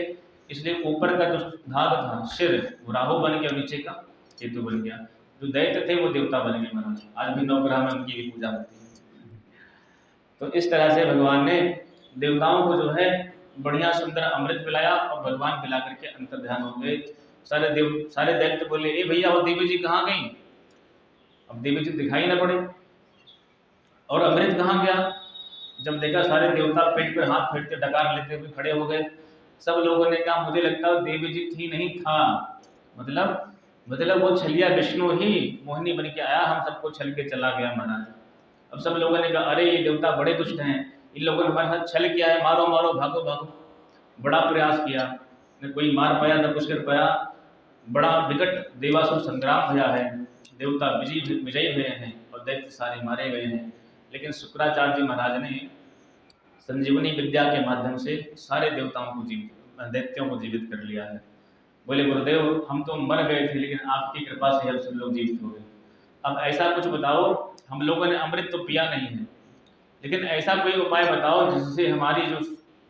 इसलिए ऊपर का जो भाग था सिर वो राहु बन गया, नीचे का केतु बन गया। जो दैत्य थे वो देवता बन गए महाराज। आज भी नवग्रह में उनकी भी पूजा होती है। तो इस तरह से भगवान ने देवताओं को जो है बढ़िया सुंदर अमृत पिलाया और भगवान पिला करके अंतर्ध्यान हो गए। सारे दैत्य बोले ए भैया वो देवी जी कहाँ गई। अब देवी जी दिखाई ना पड़े और अमृत कहाँ गया। जब देखा सारे देवता पेट पर हाथ फेरते डकार लेते हुए खड़े हो गए। सब लोगों ने कहा मुझे लगता है देवी जी थी नहीं था, मतलब वो छलिया विष्णु ही मोहिनी बन के आया, हम सबको छल के चला गया महाराज। अब सब लोगों ने कहा अरे ये देवता बड़े दुष्ट हैं, इन लोगों ने हमारे साथ छल किया है, मारो मारो भागो भागो। बड़ा प्रयास किया, न कोई मार पाया न कुछ कर पाया। बड़ा विकट देवासुर संग्राम हुआ है, देवता विजयी हुए हैं और दैत्य सारे मारे गए हैं। लेकिन शुक्राचार्य जी महाराज ने संजीवनी विद्या के माध्यम से सारे देवताओं को दैत्यों को जीवित कर लिया है। बोले गुरुदेव हम तो मर गए थे लेकिन आपकी कृपा से हम सब लोग जीवित हो गए। अब ऐसा कुछ बताओ, हम लोगों ने अमृत तो पिया नहीं है, लेकिन ऐसा कोई उपाय बताओ जिससे हमारी जो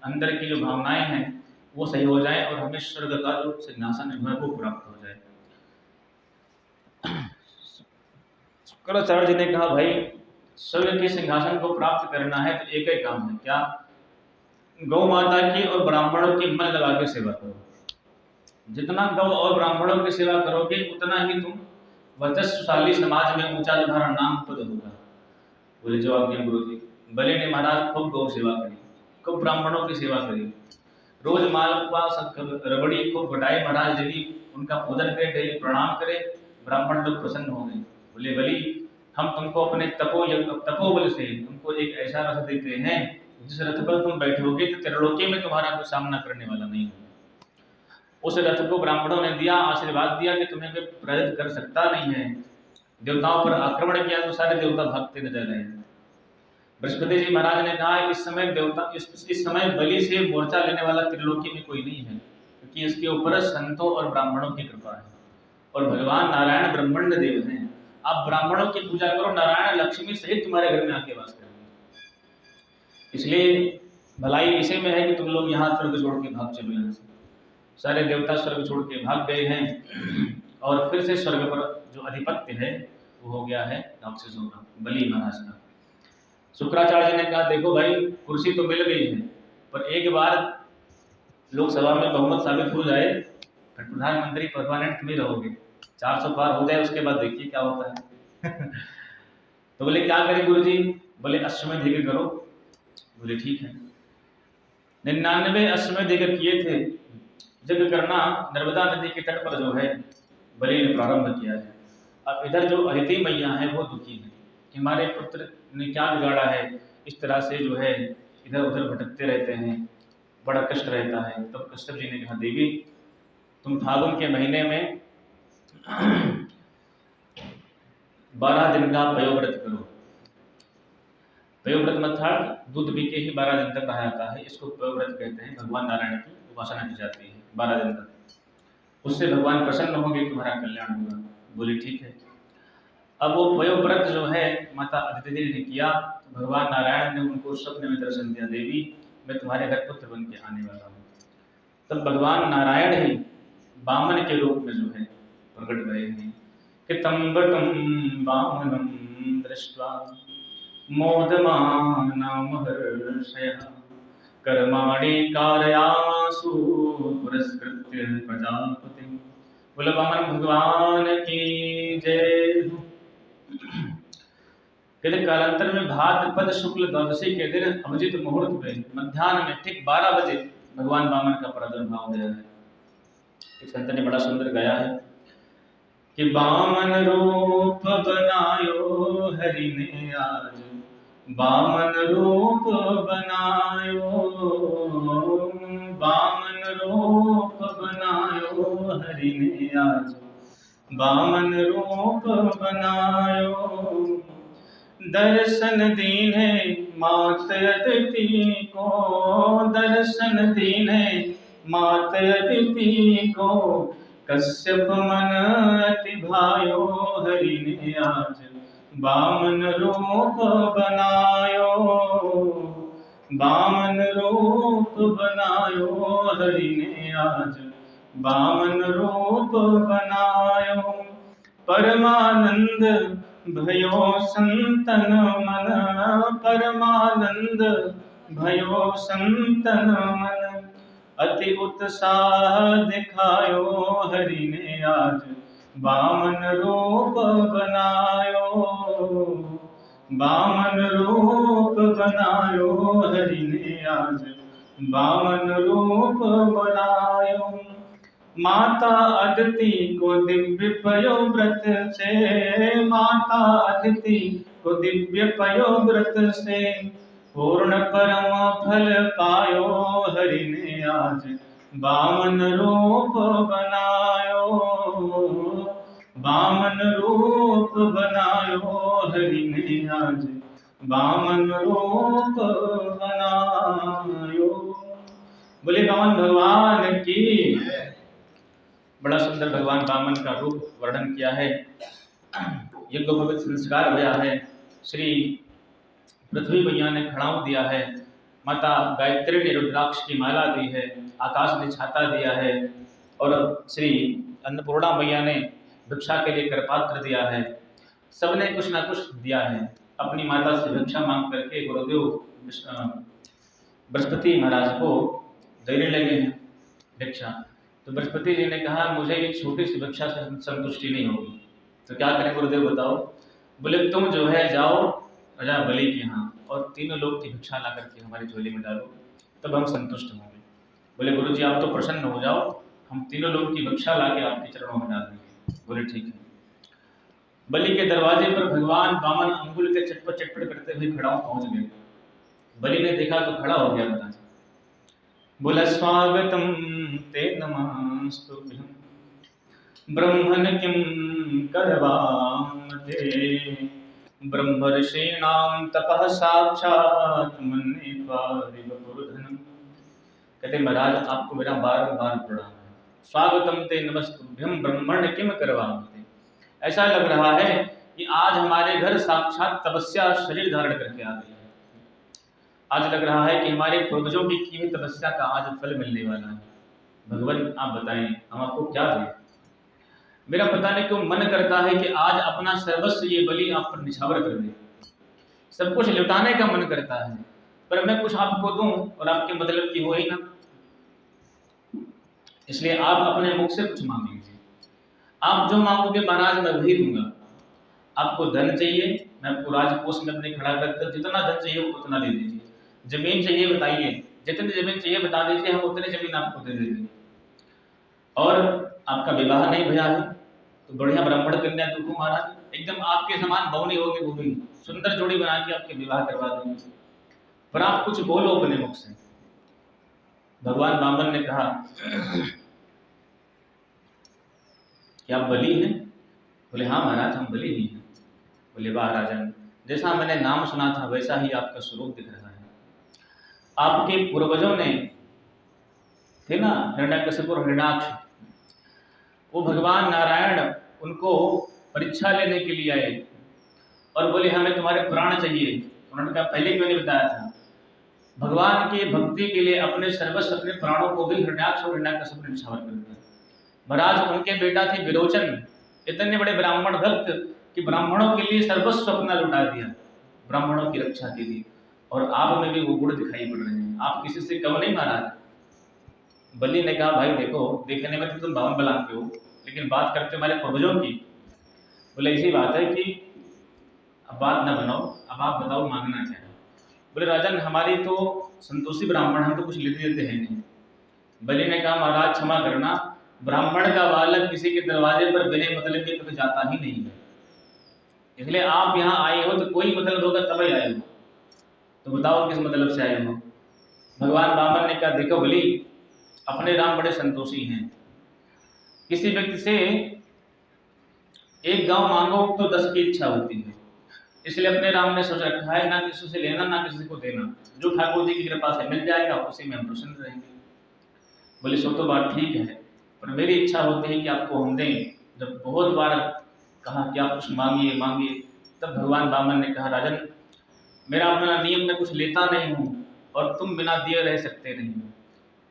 अंदर की जो भावनाएं हैं वो सही हो जाए और हमें स्वर्ग का जो सिंहासन है वो प्राप्त हो जाए। शुक्राचार्य जी ने कहा भाई स्वर्ग के सिंहासन को प्राप्त करना है तो एक ही काम है, क्या, गौ माता की और ब्राह्मणों की मन लगा के सेवा करो। जितना गौ और ब्राह्मणों की सेवा करोगे उतना ही तुम वर्चस्वशाली समाज में ऊंचा तुम्हारा नाम पद होगा। बोले जवाब दिया गुरु जी। बलि ने महाराज खूब गौ सेवा करी, खूब ब्राह्मणों की सेवा करी, रोज मालपुआ रबड़ी खूब घटाए महाराज। यदि उनका पूजन करे, डेली प्रणाम करे, ब्राह्मण लोग प्रसन्न हो गए। बोले बलि हम तुमको अपने तपोबल से तुमको एक ऐसा रथ देते हैं जिस रथ पर तुम बैठोगे तो त्रिलोकी में तुम्हारा कोई सामना करने वाला नहीं है। उस रथ को ब्राह्मणों ने दिया, आशीर्वाद दिया कि तुम्हें कोई पराजित कर सकता नहीं है। देवताओं पर आक्रमण किया तो सारे देवता भागते नजर आए। बृहस्पति जी महाराज ने कहा इस समय बलि से मोर्चा लेने वाला त्रिलोकी में कोई नहीं है, कि इसके ऊपर संतों और ब्राह्मणों की कृपा है। और भगवान नारायण ब्रह्मण्य देव हैं। आप ब्राह्मणों की पूजा करो, नारायण लक्ष्मी सहित तुम्हारे घर में आके वास करेंगे। इसलिए भलाई इसी में है कि तुम लोग यहाँ स्वर्ग छोड़ के भाग चलो। यहाँ से सारे देवता स्वर्ग छोड़ के भाग गए हैं और फिर से स्वर्ग पर जो अधिपत्य है वो हो गया है राक्षसों का, बलि महाराज का। शुक्राचार्य जी ने कहा देखो भाई, कुर्सी तो मिल गई है, पर एक बार लोकसभा में बहुमत साबित हो जाए, फिर प्रधानमंत्री परमानेंट तुम ही रहोगे। 400 पार हो जाए उसके बाद देखिए क्या होता है। तो बोले क्या करें गुरु जी? बोले अश्वमेध यज्ञ करो। बोले ठीक है। 99 अश्वमेध यज्ञ किए थे। यज्ञ करना नर्मदा नदी के तट पर जो है बलि ने प्रारंभ किया है। अब इधर जो अदिति मैया है वो दुखी है कि हमारे पुत्र ने क्या बिगाड़ा है, इस तरह से जो है इधर उधर भटकते रहते हैं, बड़ा कष्ट रहता है। तब कश्यप जी ने कहा देवी तुम फागुन के महीने में 12 दिन का पयोव्रत करो। पयोव्रत अर्थात दूध पी के ही 12 दिन तक रहा जाता है, इसको पयोव्रत कहते हैं। भगवान नारायण की उपासना की जाती है 12 दिन तक, उससे भगवान प्रसन्न होंगे, तुम्हारा कल्याण होगा। बोले ठीक है। अब वो पयोव्रत जो है माता अदिति ने किया, तो भगवान नारायण ने उनको स्वप्न में दर्शन दिया, देवी मैं तुम्हारे घर पुत्र बन के आने वाला हूँ। तब भगवान नारायण ही बामन के रूप में जो है प्रकट भए हैं कि तम बटम बामनम दृष्ट्वा मोदमानमहर्षयः कर्माणि कारयामासु पुरस्कृत्य प्रजापति। बोले वामन भगवान की जय। कहते कालांतर में भाद्रपद शुक्ल द्वादशी के दिन अभिजित मुहूर्त में मध्याह्न में ठीक 12 बजे भगवान वामन का प्रादुर्भाव हुआ है। एक संत ने बड़ा सुंदर गाया है कि वामन रूप बनायो हरि ने आज, वामन रूप बनायो, वामन रूप बनायो हरि ने आज, वामन रूप बनायो। दर्शन दीने मात अतिथि को, दर्शन दीने मात अतिथि को, कश्यप मन अति भायो हरि ने आज, वामन रूप बनायो, वामन रूप बनायो हरि ने आज, वामन रूप बनायो। परमानंद भयो संतन मन, परमानंद भयो संतन मन, अति उत्साह दिखायो हरि ने आज, वामन रूप बनायो, वामन रूप बनायो हरि ने आज, वामन रूप बनायो। माता अदिति को दिव्य पयोव्रत से, माता अदिति को दिव्य पयोव्रत से, पूर्ण परम फल पायो हरि ने आज, वामन रूप बनायो, वामन रूप बनायो हरि ने आज, वामन रूप बनायो। बोले वामन भगवान की। बड़ा सुंदर भगवान वामन का रूप वर्णन किया है। यज्ञोपवीत संस्कार हुआ है। श्री पृथ्वी मैया ने खड़ाऊ दिया है, माता गायत्री ने रुद्राक्ष की माला दी है, आकाश ने छाता दिया है, और श्री अन्नपूर्णा मैया ने भिक्षा के लिए करपात्र दिया है। सबने कुछ ना कुछ दिया है। अपनी माता से भिक्षा मांग करके गुरुदेव बृहस्पति महाराज को देने लगे हैं भिक्षा। तो बृहस्पति जी ने कहा मुझे एक छोटी सी भिक्षा से संतुष्टि नहीं होगी, तो क्या करें गुरुदेव बताओ? बोले तुम जो है जाओ राजा बलि के यहाँ और तीनों लोग की भिक्षा ला करके हमारी झोली में डालो, तब हम संतुष्ट होंगे। बोले गुरु जी आप तो प्रसन्न हो जाओ, हम तीनों लोग की भिक्षा ला के आपके चरणों में डाल देंगे। बोले ठीक है। बलि के दरवाजे पर भगवान वामन अंगुल के चटपट चटपट करते हुए खड़ा पहुंच गए। बलि ने देखा तो खड़ा हो गया महाराज। बोला स्वागतम ते नमस्तुभ्यं ब्रह्मन् किं करवामते, ब्रह्मर्षीणां तपः साक्षात् मन्ये त्वारिव पुरुधनम्। कहते महाराज आपको मेरा बार-बार प्रणाम है। स्वागतम ते नमस्तुभ्यम ब्रह्मण्य किम करवाते। ऐसा लग रहा है कि आज हमारे घर साक्षात तपस्या शरीर धारण करके आ गई है। आज लग रहा है कि हमारे पूर्वजों की हुई तपस्या का आज फल मिलने वाला है। भगवान आप बताएं हम आपको क्या दें। मेरा पता नहीं क्यों मन करता है कि आज अपना सर्वस्व ये बलि आप पर निछावर कर दे। सब कुछ लुटाने का मन करता है, पर मैं कुछ आपको दूं और आपके मतलब की हो ही ना। इसलिए आप अपने मुख से कुछ मांग लीजिए। आप जो मांगोगे महाराज मैं वही दूंगा। आपको धन चाहिए, मैं आपको राजकोष में अपने खड़ा करकर जितना धन चाहिए उतना दे दीजिए। जमीन चाहिए बताइए, जितनी जमीन चाहिए बता दीजिए, हम उतनी जमीन आपको दे देंगे। और आपका विवाह नहीं भया है तो बढ़िया ब्राह्मण कन्या देखो महाराज, एकदम आपके समान बौनी होगी, वो भी सुंदर जोड़ी बना के आपके विवाह करवा देंगे। पर आप कुछ बोलो अपने मुख से। भगवान वामन ने कहा कि आप बलि हैं? बोले हाँ महाराज हम बलि ही हैं। बोले वाह राजन, जैसा मैंने नाम सुना था वैसा ही आपका स्वरूप दिख रहा है। आपके पूर्वजों ने थे ना हिरण्यकशिपु और हिरण्याक्ष, वो भगवान नारायण उनको परीक्षा लेने के लिए आए और बोले हमें तुम्हारे प्राण चाहिए। उन्होंने कहा पहले क्यों नहीं बताया था। भगवान की भक्ति के लिए अपने सर्वस्व अपने प्राणों को भी हिरण्याक्ष और हिरण्यकशिपु ने निछावर कर दिया। महाराज उनके बेटा थे विरोचन, इतने बड़े ब्राह्मण भक्त कि ब्राह्मणों के लिए सर्वस्व अपना लुटा दिया, ब्राह्मणों की रक्षा के लिए। और आप में भी वो गुण दिखाई पड़ रहे हैं, आप किसी से कम नहीं महाराज। बलि ने कहा भाई देखो, देखने में तो तुम बावन बलान के हो, लेकिन बात करते हमारे पूर्वजों की। बोले ऐसी बात है कि अब बात न बनाओ, अब आप बताओ मांगना क्या है। बोले राजन हमारी तो संतोषी ब्राह्मण, हम तो कुछ लेते देते हैं नहीं। बलि ने कहा महाराज क्षमा करना, ब्राह्मण का बालक किसी के दरवाजे पर बिना मतलब के कभी जाता ही नहीं है, इसलिए आप यहाँ आए हो तो कोई मतलब होगा तभी आए हो। तो बताओ किस मतलब से आए हो। भगवान वामन ने कहा देखो बलि, अपने राम बड़े संतोषी हैं। किसी व्यक्ति से एक गांव मांगो तो 10 की इच्छा होती है, इसलिए अपने राम ने सोच रखा है ना किसी से लेना ना किसी को देना, जो ठाकुर जी की कृपा से मिल जाएगा उसी में हम प्रसन्न रहेंगे। बोले सो तो बात ठीक है, पर मेरी इच्छा होती है कि आपको हम दें। जब बहुत बार कहा कि आप कुछ मांगिए मांगिए, तब भगवान वामन ने कहा राजन मेरा अपना नियम में कुछ लेता नहीं हूँ और तुम बिना दिए रह सकते नहीं,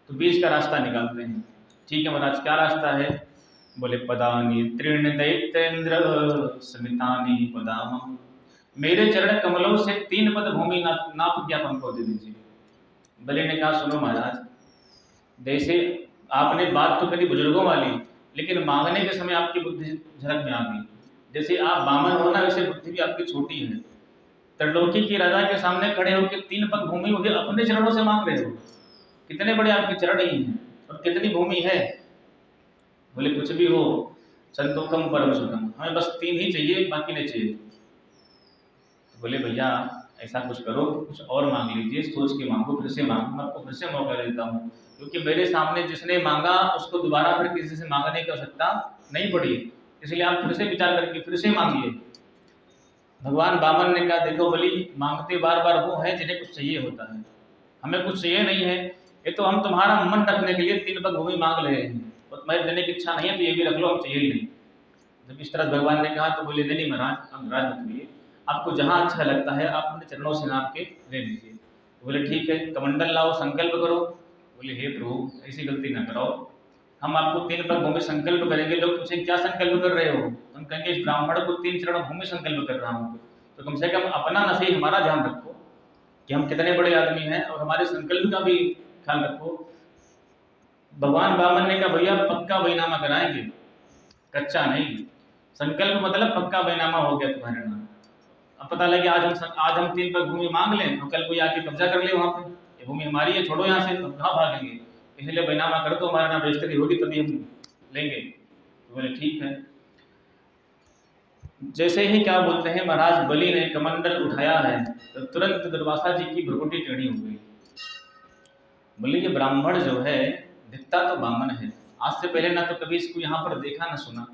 तो बीच का रास्ता निकालते हैं। ठीक है महाराज क्या रास्ता है। बोले पदानी तृण दैत्येन्द्र समितानी पदाम, मेरे चरण कमलों से 3 पद भूमि नाप के आप हमको दे दीजिए। बलि ने कहा सुनो महाराज, जैसे आपने बात तो करी बुजुर्गों वाली, लेकिन मांगने के समय आपकी बुद्धि झलक में आ गई। जैसे आप बामन होना वैसे बुद्धि भी आपकी छोटी है। त्रिलोकी की राजा के सामने खड़े होकर 3 पग भूमि मुझे अपने चरणों से मांग रहे हो, कितने बड़े आपके चरण ही हैं और कितनी भूमि है। बोले कुछ भी हो, संतोखम परम सुखम, हमें बस 3 ही चाहिए बाकी नहीं चाहिए। तो बोले भैया ऐसा कुछ करो, कुछ और मांग लीजिए, सोच के मांगो, फिर से मांगो, मैं आपको फिर से मौका देता हूँ, क्योंकि मेरे सामने जिसने मांगा उसको दोबारा फिर किसी से मांगने की आवश्यकता नहीं पड़ी, इसलिए आप फिर से विचार करके फिर से मांगिए। भगवान वामन ने कहा देखो बलि, मांगते बार बार वो है जिन्हें कुछ चाहिए होता है, हमें कुछ चाहिए नहीं है। ये तो हम तुम्हारा मन रखने के लिए 3 पग भूमि मांग रहे हैं और तुम्हारे देने की इच्छा नहीं है, तो ये भी रख लो, हम चाहिए ही नहीं। जब इस तरह भगवान ने कहा तो बोले नहीं महाराज, आप नाराज मत होइए, आपको जहाँ अच्छा लगता है आप अपने चरणों से नाप के ले लीजिए। तो बोले ठीक है, कमंडल लाओ, संकल्प करो। बोले हे प्रभु ऐसी गलती ना कराओ, हम आपको 3 पग भूमि संकल्प करेंगे। लोग पूछे क्या संकल्प कर रहे हो, हम कहेंगे इस ब्राह्मण को 3 चरण भूमि संकल्प कर रहा हूँ। तो कम से कम अपना न सही हमारा ध्यान रखो कि हम कितने बड़े आदमी हैं, और हमारे संकल्प का भी ख्याल रखो। भगवान वामन ने कहा भैया पक्का बैनामा कराएंगे, कच्चा नहीं। संकल्प मतलब पक्का बैनामा हो गया तुम्हारे नाम। अब पता लगे आज हम 3 पग भूमि मांग लें और कल कोई आके कब्जा कर ले वहाँ पे, ये भूमि हमारी है, छोड़ो यहाँ से, तो कहाँ भागेंगे। इसलिए बैनामा कर दो, हमारे नाम रजिस्ट्री होगी तभी हम लेंगे। तो बोले ठीक है। जैसे ही क्या बोलते हैं महाराज बलि ने कमंडल उठाया है तो तुरंत दुर्वासा जी की भ्रुकुटी टेढ़ी हो गई। बोले ये ब्राह्मण जो है दिखता तो बामन है, आज से पहले ना तो कभी इसको यहाँ पर देखा ना सुना,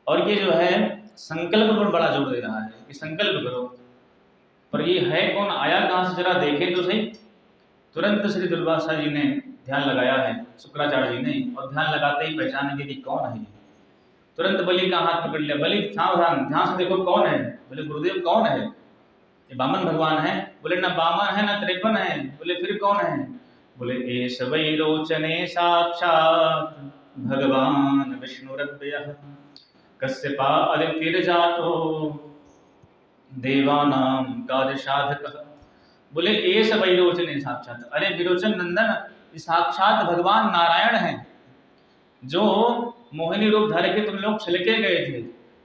और ये जो है संकल्प पर बड़ा जोर दे रहा है कि संकल्प करो, पर ये है कौन, आया कहाँ से, जरा देखे तो सही। तुरंत श्री दुर्वासा जी ने ध्यान लगाया है शुक्राचार्य जी ने, और ध्यान लगाते ही पहचानेंगे कि कौन है। तुरंत बलि का हाथ पकड़ लिया, बलि सावधान, ध्यान से देखो कौन है। बोले गुरुदेव कौन है? ये वामन भगवान है। बोले ना वामन है ना त्रिपन है। बोले फिर कौन है? बोले एष वै रोचने साक्षात भगवान विष्णुरव्ययः कश्यपा अदितिर्जातो देवानां कार्य साधकः। बोले एष वै रोचने साक्षात, अरे विरोचन नंदन, साक्षात भगवान नारायण हैं, जो मोहिनी रूप धर के तुम लोग छिलके गए थे,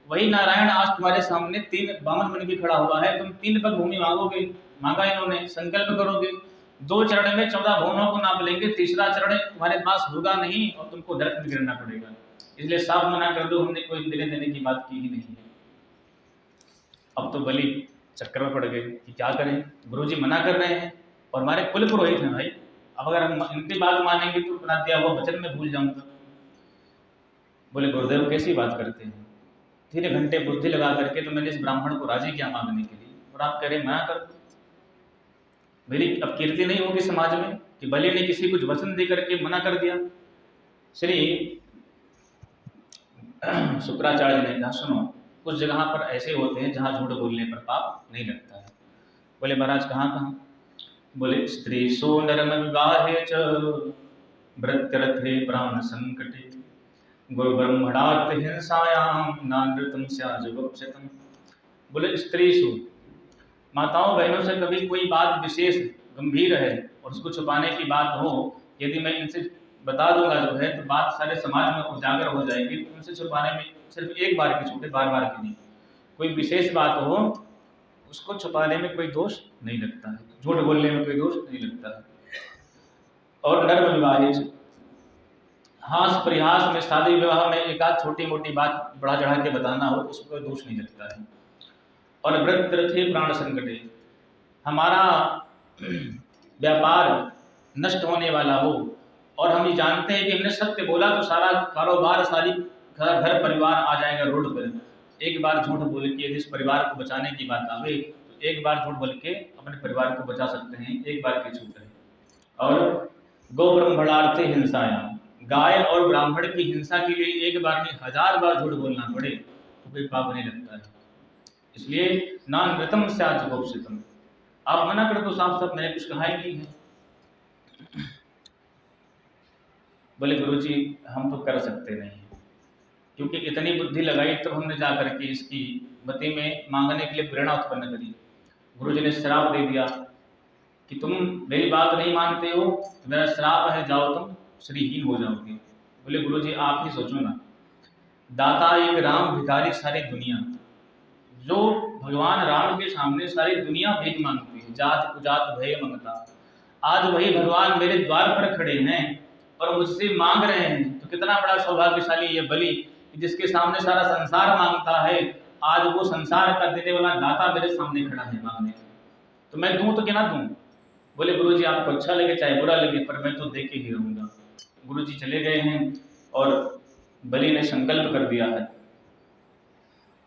वही नारायण आज तुम्हारे सामने तीन वामन बन के खड़ा हुआ है। तुम 3 पग भूमि मांगोगे, मांगा इन्होंने, संकल्प करोगे, 2 चरण में 14 भुवनों को नाप लेंगे, तीसरा चरण तुम्हारे पास होगा नहीं और तुमको दर्द में गिरना पड़ेगा। इसलिए साफ मना कर दो, हमने कोई देने देने की बात की ही नहीं है। अब तो बलि चक्कर में पड़ गए कि क्या करें, गुरुजी मना कर रहे हैं और हमारे कुल पुरोहित हैं भाई, अब अगर हम इनकी बात मानेंगे तो अपना दिया हुआ वचन में भूल जाऊंगा। बोले गुरुदेव कैसी बात करते हैं, 3 घंटे बुद्धि लगा करके तो मैंने इस ब्राह्मण को राजी किया मांगने के लिए, और आप कह रहे मना कर दो। मेरी अब कीर्ति नहीं होगी समाज में कि बलि ने किसी को वचन दे करके मना कर दिया। श्री शुक्राचार्य ने कहा सुनो, कुछ जगह पर ऐसे होते हैं जहाँ झूठ बोलने पर पाप नहीं लगता है। बोले महाराज कहाँ कहाँ? बोले स्त्री सो नरम विवाहे च भृत्यरथे प्राण संकटे गुरु ब्रह्मणार्थ हिंसायाम नानृतम स्याजुगुप्सितम। बोले स्त्री सु, माताओं बहनों से कभी कोई बात विशेष गंभीर है और उसको छुपाने की बात हो, यदि मैं इनसे बता दूंगा जो है तो बात सारे समाज में उजागर हो जाएगी। तो उनसे छुपाने में सिर्फ एक बार की छूटे, बार बार की नहीं। कोई विशेष बात हो उसको छुपाने में कोई दोष नहीं लगता है, झूठ बोलने में कोई दोष नहीं लगता है। और नर्म विवाह, हास परिहास में, शादी विवाह में एक आध छोटी मोटी बात बढ़ा चढ़ा के बताना हो तो उसमें कोई दोष नहीं लगता है। और वृत्ति प्राण संकटे, हमारा व्यापार नष्ट होने वाला हो और हम ये जानते हैं कि हमने सत्य बोला तो सारा कारोबार, सारी घर परिवार आ जाएगा रोड पर। एक बार झूठ बोल के यदि इस परिवार को बचाने की बात आवे तो एक बार झूठ बोल के अपने परिवार को बचा सकते हैं, एक बार की छूट है। और गौ ब्रह्मणार्थे हिंसायाम, गाय और ब्राह्मण की हिंसा के लिए एक बार नहीं 1000 बार झूठ बोलना पड़े तो कोई पाप नहीं लगता है। इसलिए नानृतम स्याजुगुप्सितम, आप मना कर दो साफ साफ, मैंने कुछ कहा ही नहीं है। बोले गुरुजी हम तो कर सकते नहीं, क्योंकि इतनी बुद्धि लगाई तब हमने जा करके इसकी मति में मांगने के लिए प्रेरणा उत्पन्न करी। गुरुजी ने श्राप दे दिया कि तुम मेरी बात नहीं मानते हो तो मेरा श्राप है, जाओ तुम श्रीहीन हो जाओगे। बोले गुरुजी आप ही सोचो ना, दाता एक राम, भिखारी सारी दुनिया। जो भगवान राम के सामने सारी दुनिया भीख मांगती है, जात कुजात भय मंगता, आज वही भगवान मेरे द्वार पर खड़े हैं और मुझसे मांग रहे हैं। तो कितना बड़ा सौभाग्यशाली ये बलि, जिसके सामने सारा संसार मांगता है, आज वो संसार का देने वाला दाता मेरे सामने खड़ा है मांगने, तो मैं दूं तो क्या ना दूं। बोले गुरुजी आपको अच्छा लगे चाहे बुरा लगे, पर मैं तो दे के ही रहूंगा। गुरुजी चले गए हैं और बलि ने संकल्प कर दिया है।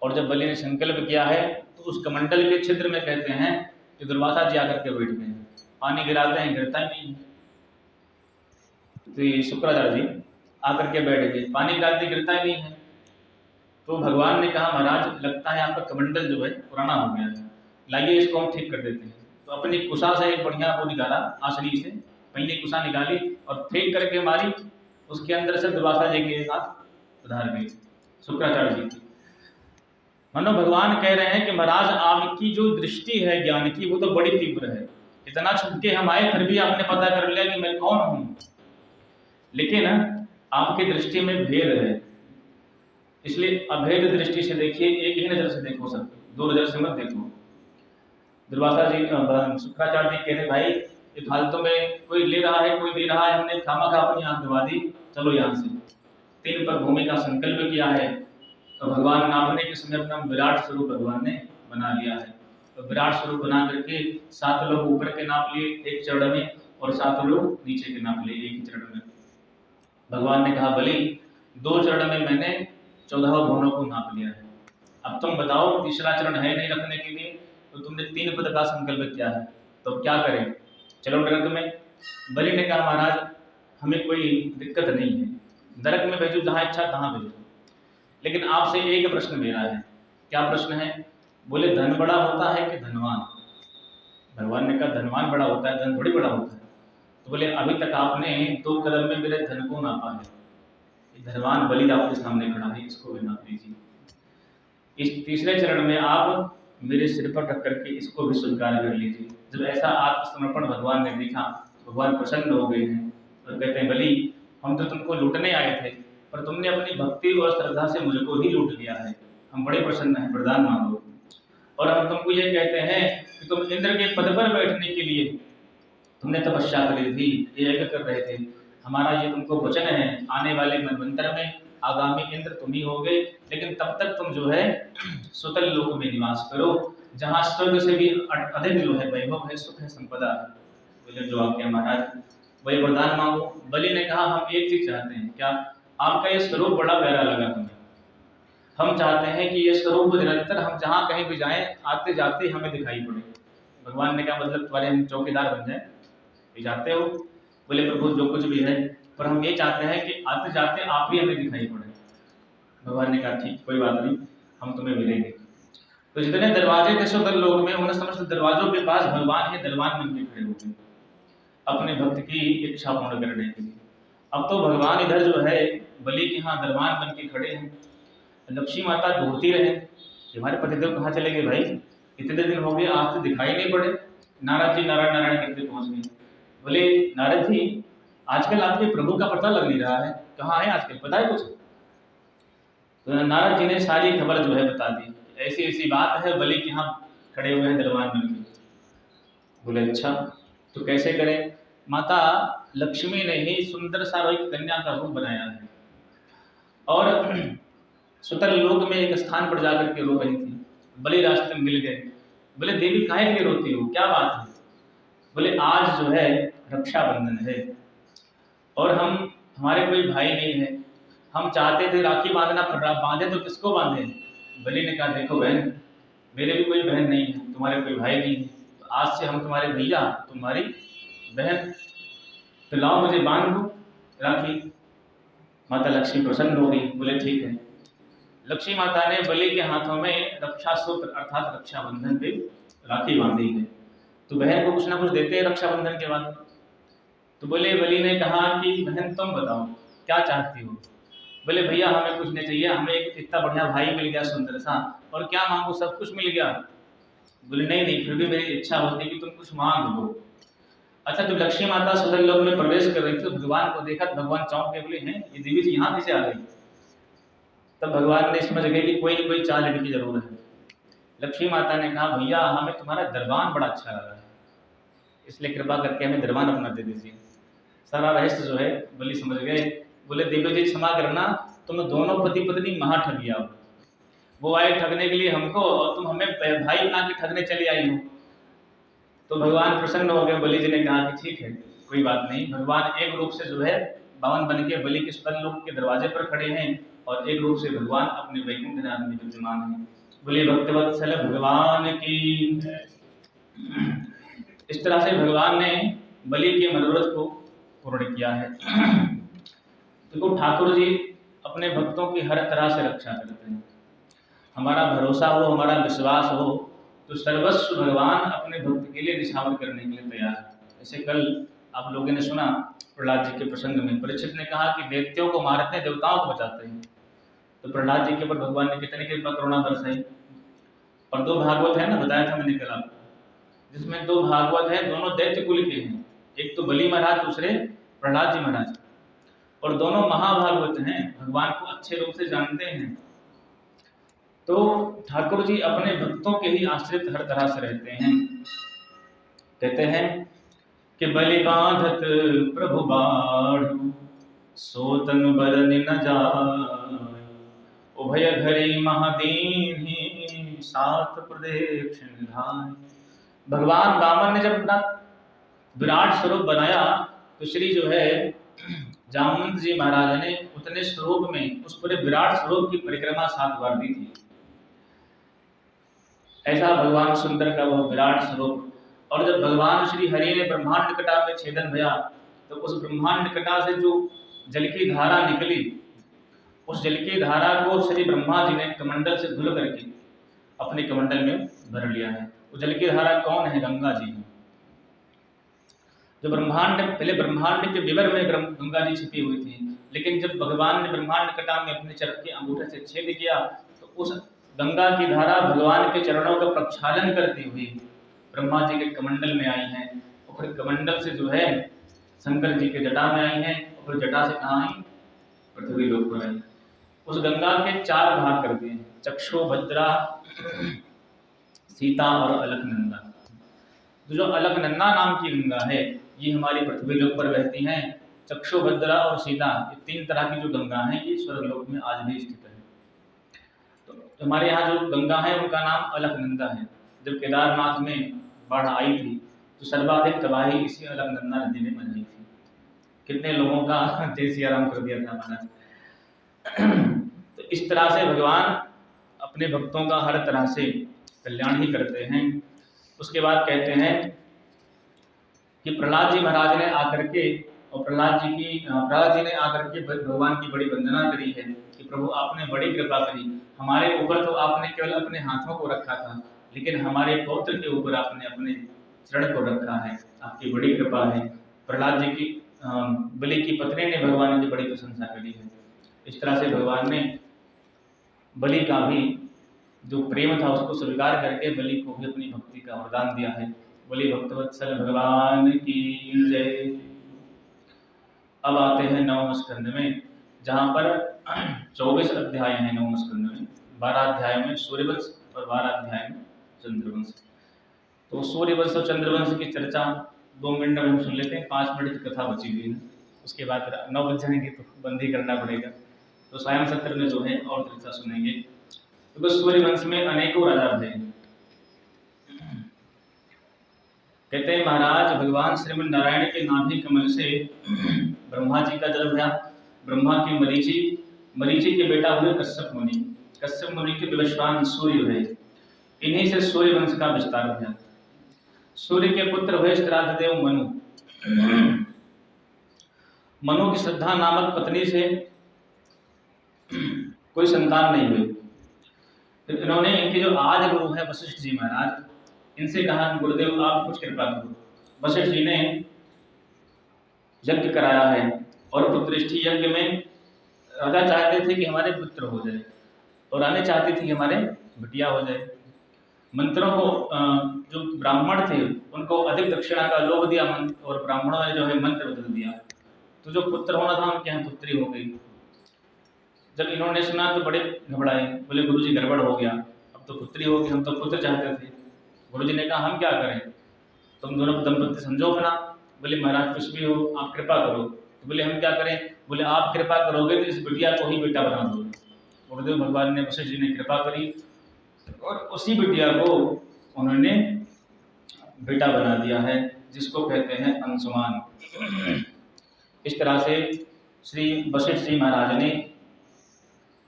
और जब बलि ने संकल्प किया है तो उस कमंडल के छिद्र में कहते हैं कि दुर्वासा जी आकर के बैठ गए हैं, पानी गिराते हैं गिरता ही नहीं। तो ये शुक्राचार्य जी आकर के बैठ गए, पानी गिराते गिरता ही नहीं है। तो भगवान ने कहा महाराज लगता है आपका कमंडल जो है पुराना हो गया है, लाइए इसको हम ठीक कर देते हैं। तो अपनी कुशा से एक बढ़िया वो निकाला, आसनी से पहले कुशा निकाली और फेंक करके मारी, उसके अंदर से दुर्वासा जी के साथ उधार गई शुक्राचार्य जी की। मानो भगवान कह रहे हैं कि महाराज आपकी जो दृष्टि है ज्ञान की वो तो बड़ी तीव्र है, इतना छुप के हम आए फिर भी आपने पता कर लिया कि मैं कौन हूँ, लेकिन आपकी दृष्टि में भेद है, इसलिए अभेद दृष्टि से देखिए, एक ही नजर से देखो सब, 2 नजर से मत देखो। दुर्वासा जी शुक्राचार्य जी कह रहे भाई ये फालतू में कोई ले रहा है कोई दे रहा है, हमने खामखा अपनी आंख दबा दी, चलो यहाँ से। 3 पर भूमि का संकल्प किया है तो भगवान नापने के समय अपना विराट स्वरूप भगवान ने बना लिया है। तो विराट स्वरूप बना करके 7 लोग ऊपर के नाप लिए एक चरण में और 7 लोग नीचे के नाप लिए एक ही चरण में। भगवान ने कहा बलि 2 चरण में मैंने 14 भुवनों को नाप लिया है, अब तुम बताओ तीसरा चरण है नहीं रखने के लिए, तो तुमने 3 पद का संकल्प किया है तो क्या करें, चलो नरक में। बलि ने कहा महाराज हमें कोई दिक्कत नहीं है, नरक में भेजो, जहाँ इच्छा तहाँ भेजो। लेकिन आपसे एक प्रश्न मेरा है। क्या प्रश्न है? बोले धन बड़ा होता है कि धनवान? भगवान ने कहा धनवान बड़ा होता है, धन थोड़ी बड़ा होता है। तो बोले अभी तक आपने 2 कदम में मेरे धन को नापा है, धनवान बलि आपके सामने खड़ा है, इसको भी नाप लीजिए। इस तीसरे चरण में आप मेरे सिर पर रख करके इसको भी स्वीकार कर लीजिए। जब ऐसा आत्मसमर्पण भगवान ने देखा, भगवान प्रसन्न हो गए हैं और कहते हैं बलि, हम तो तुमको लूटने आए थे, पर तुमने अपनी भक्ति और श्रद्धा से मुझको ही लूट लिया है। हम बड़े प्रसन्न हैं, वरदान मांगो। और हम तुमको ये कहते हैं कि तुम इंद्र के पद पर बैठने के लिए तुमने तपस्या करी थी, यज्ञ कर रहे थे। हमारा ये तुमको वचन है, आने वाले मनवंतर में आगामी इंद्र तुम ही होगे, लेकिन तब तक तुम जो है सुतल लोक में निवास करो, जहाँ स्वर्ग से भी अधिक जो है वैभव है, सुख है, संपदा है। बोले जो आज्ञा महाराज, वही वरदान मांगो। बलि ने कहा हम एक चीज चाहते हैं। क्या? आपका ये स्वरूप बड़ा प्यारा लगा हमें। हम चाहते हैं कि ये स्वरूप निरंतर हम जहाँ कहीं भी जाएं, आते जाते हमें दिखाई पड़े। भगवान ने कहा मतलब तुम्हारे हम चौकीदार बन जाए, ये चाहते हो? बोले प्रभु जो कुछ भी है, पर हम ये चाहते हैं कि आते जाते आप ही हमें दिखाई पड़े। भगवान ने कहा ठीक, कोई बात नहीं, हम तुम्हें मिलेंगे। तो जितने दरवाजे थे सुतल लोक में, उन समस्त दरवाजों के पास भगवान ही दरबान बन के खड़े हो गए, अपने भक्त की इच्छा पूर्ण करने के लिए। अब तो भगवान इधर जो है बलि के यहाँ दरबान बन के खड़े हैं। लक्ष्मी माता ढूंढती रहे कि हमारे पतिदेव कहाँ चले गए भाई, इतने दिन हो गए आज तो दिखाई नहीं पड़े। नारद जी नारायण नारायण करके पहुंच गए। बोले नारद जी, आजकल आपके प्रभु का पता लग नहीं रहा है, कहाँ है आजकल, पता है कुछ? तो नारद जी ने सारी खबर जो है बता दी, ऐसी ऐसी बात है, बलि के यहाँ खड़े हुए हैं दरबान बन के। बोले अच्छा, तो कैसे करें? माता लक्ष्मी ने ही सुंदर सा एक कन्या का रूप बनाया है और सुतल लोक में एक स्थान पर जाकर के रो रही थी। बलि रास्ते में मिल गए। बोले देवी काहे के लिए रोती हो, क्या बात है? बोले आज जो है रक्षाबंधन है और हमारे कोई भाई नहीं है, हम चाहते थे राखी बांधना, पर बांधे तो किसको बांधे? बलि ने कहा देखो बहन, मेरे भी कोई बहन नहीं है, तुम्हारे कोई भाई नहीं है, तो आज से हम तुम्हारे भैया, तुम्हारी बहन, तो लाओ मुझे बांध दो राखी। माता लक्ष्मी प्रसन्न हो गई। बोले ठीक है। लक्ष्मी माता ने बलि के हाथों में रक्षा सूत्र अर्थात रक्षाबंधन पे राखी बांधी है। तो बहन को कुछ ना कुछ देते हैं रक्षाबंधन के बाद। तो बोले बलि ने कहा कि बहन तुम बताओ क्या चाहती हो? बोले भैया हमें कुछ नहीं चाहिए, हमें एक इतना बढ़िया भाई मिल गया सुंदर सा, और क्या मांगो, सब कुछ मिल गया। बोले नहीं नहीं, फिर भी मेरी इच्छा होती कि तुम कुछ मांग लो। अच्छा, जब लक्ष्मी माता सुंदर लोक में प्रवेश कर रही थी तो भगवान को देखा, भगवान चौंक के बोले हैं ये देवी जी यहाँ कैसे आ गई? तब भगवान ने समझ गए कि कोई न कोई चाल इनकी जरूर है। लक्ष्मी माता ने कहा भैया हमें तुम्हारा दरबान बड़ा अच्छा लगा है, इसलिए कृपा करके हमें दरबान अपना दे दीजिए। सारा रहस्य जो है बलि समझ गए। बोले देवी जी क्षमा करना, तुम दोनों पति पत्नी महा ठगिया हो। वो आए ठगने के लिए हमको और तुम हमें भाई बना के ठगने चली आई हो। तो भगवान प्रसन्न हो गए। बलि जी ने कहा कि ठीक है, कोई बात नहीं। भगवान एक रूप से जो है बावन बन के बलि के सुतल लोक के दरवाजे पर खड़े हैं और एक रूप से भगवान अपने वैकुंठ धाम में विद्यमान हैं। बोले भक्तवत्सल भगवान की। इस तरह से भगवान ने बलि के मनोरथ को पूर्ण किया है। देखो ठाकुर जी अपने भक्तों की हर तरह से रक्षा करते हैं। हमारा भरोसा हो, हमारा विश्वास हो तो सर्वस्व भगवान अपने भक्त के लिए निछावर करने के लिए तैयार है। जैसे कल आप लोगों ने सुना प्रहलाद जी के प्रसंग में परीक्षित ने कहा कि दैत्यों को मारते हैं, देवताओं को बचाते हैं। तो प्रहलाद जी के ऊपर भगवान ने कितनी कृपा करुणा बरसाई। और 2 भागवत है ना, बताया था मैंने कल आपको, जिसमें 2 भागवत है, दोनों दैत्य कुल के हैं। एक तो बलि महाराज, दूसरे प्रहलाद जी महाराज, और दोनों महाभागवत हैं, भगवान को अच्छे रूप से जानते हैं। तो ठाकुर जी अपने भक्तों के ही आश्रित हर तरह से रहते हैं। कहते हैं कि बलि बांधत प्रभु बाढ़, सोतन बरन न जाय, उभय घरी महादीन सात प्रदक्षिण धाय। भगवान वामन ने जब अपना विराट स्वरूप बनाया तो श्री जो है जामवंत जी महाराज ने उतने स्वरूप में उस पूरे विराट स्वरूप की परिक्रमा 7 बार दी थी। ऐसा भगवान सुंदर का वह विराट स्वरूप। और जब भगवान श्री हरि ने ब्रह्मांड कटा में छेदन भया तो उस ब्रह्मांड कटा से जो जल की धारा निकली, उस जल की धारा को श्री ब्रह्मा जी ने कमंडल से धुल करके अपने कमंडल में भर लिया है। वो जल की धारा कौन है? गंगा जी है। जो ब्रह्मांड, पहले ब्रह्मांड के विवर में गंगा जी छिपी हुई थी, लेकिन जब भगवान ने ब्रह्मांड कटा में अपने चरण के अंगूठे से छेद किया तो उस गंगा की धारा भगवान के चरणों का प्रक्षालन करती हुई ब्रह्मा जी के कमंडल में आई है, और फिर कमंडल से जो है शंकर जी के जटा में आई है, और फिर जटा से कहाँ आई? पृथ्वी लोक पर आई। उस गंगा के 4 भाग कर दिए, चक्षुभद्रा, सीता और अलकनंदा। तो जो अलकनंदा नाम की गंगा है ये हमारी पृथ्वी लोक पर बहती हैं। चक्षुभद्रा और सीता, ये 3 तरह की जो गंगा है ये स्वर्गलोक में आज भी स्थित है। तो हमारे यहाँ जो गंगा है उनका नाम अलकनंदा है। जब केदारनाथ में बाढ़ आई थी तो सर्वाधिक तबाही इसी अलकनंदा नदी ने मचाई थी। कितने लोगों का जय सिया राम कर दिया था महाराज। तो इस तरह से भगवान अपने भक्तों का हर तरह से कल्याण ही करते हैं। उसके बाद कहते हैं कि प्रहलाद जी महाराज ने आकर के, और प्रहलाद जी ने आकर के भगवान की बड़ी वंदना करी है कि प्रभु आपने बड़ी कृपा करी, हमारे ऊपर तो आपने केवल अपने हाथों को रखा था, लेकिन हमारे पौत्र के ऊपर आपने अपने चरण को रखा है, आपकी बड़ी कृपा है। प्रहलाद जी की बलि की पत्नी ने भगवान की बड़ी प्रशंसा करी है। इस तरह से भगवान ने बलि का भी जो प्रेम था उसको स्वीकार करके बलि को भी अपनी भक्ति का वरदान दिया है। बोली भक्तवत्सल भगवान की जय। अब आते हैं 9वें स्कंद में, जहाँ पर 24 अध्याय हैं 9वें स्कंद में। 12 अध्याय में सूर्यवंश और 12 अध्याय में चंद्रवंश। तो सूर्यवंश और चंद्रवंश की चर्चा 2 मिनट में हम सुन लेते हैं, 5 मिनट की कथा बची हुई है। उसके बाद 9 बज जाएंगे तो बंद ही करना पड़ेगा, तो सायं सत्र में जो है और चर्चा सुनेंगे। तो सूर्यवंश में अनेकों राजा थे। कहते हैं महाराज भगवान श्रीमन नारायण के नाभि कमल से ब्रह्मा जी का जन्म हुआ। ब्रह्मा की मरीचि के बेटा हुए कश्यप मुनि। कश्यप मुनि के विवस्वान सूर्य हुए। इन्हीं से सूर्य वंश का विस्तार हुआ। सूर्य के पुत्र हुए श्राद्धदेव मनु। मनु की श्रद्धा नामक पत्नी से कोई संतान नहीं हुई। तो इन्होंने, इनके जो आदि गुरु है वशिष्ठ जी महाराज, इनसे कहा गुरुदेव आप कुछ कृपा करो। वशिष्ठ जी ने यज्ञ कराया है और पुत्रेष्ठी यज्ञ में राजा चाहते थे कि हमारे पुत्र हो जाए और रानी चाहती थी कि हमारे बिटिया हो जाए। मंत्रों को जो ब्राह्मण थे उनको अधिक दक्षिणा का लोभ दिया और ब्राह्मणों ने जो है मंत्र बदल दिया, तो जो पुत्र होना था उनके यहाँ पुत्री हो गई। जब इन्होंने सुना तो बड़े घबराए, बोले गुरुजी गड़बड़ हो गया, अब तो पुत्री होगी, हम तो पुत्र चाहते थे। गुरुजी ने कहा हम क्या करें, तुम दोनों दंपत्ति संजोग ना। बोले महाराज कुछ भी हो आप कृपा करो। तो बोले हम क्या करें, बोले आप कृपा करोगे तो इस बिटिया को ही बेटा बना दो। गुरुदेव भगवान ने वशिष्ठ जी ने कृपा करी और उसी बिटिया को उन्होंने बेटा बना दिया है, जिसको कहते हैं अंशुमान। इस तरह से श्री वशिष्ठ जी महाराज ने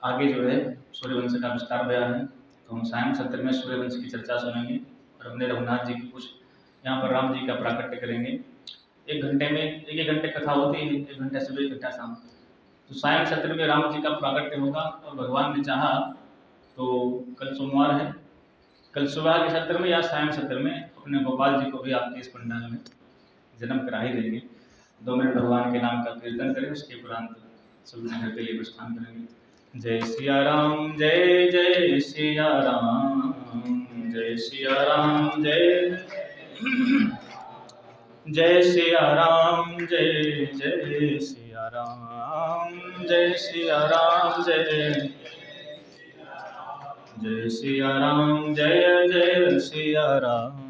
आगे जो है सूर्यवंश का विस्तार बया है। तो हम सायं सत्र में सूर्यवंश की चर्चा सुनेंगे और अपने रघुनाथ जी की कुछ यहाँ पर राम जी का प्राकट्य करेंगे। 1 घंटे में 1 घंटे कथा होती है, 1 घंटा सुबह 1 घंटा शाम। तो सायं सत्र में राम जी का प्राकट्य होगा और भगवान ने चाहा तो कल सोमवार है, कल सुबह के सत्र में या सायं सत्र में अपने गोपाल जी को भी आपके इस पंडाल में जन्म करा ही देंगे। 2 मिनट भगवान के नाम का कीर्तन करें, उसके उपरांत सभी नगर के लिए प्रस्थान करेंगे। जय सिया राम जय जय सिया राम, जय सिया राम जय जय सिया राम जय जय सिया राम, जय सिया राम जय जय सिया राम, जय जय सिया राम।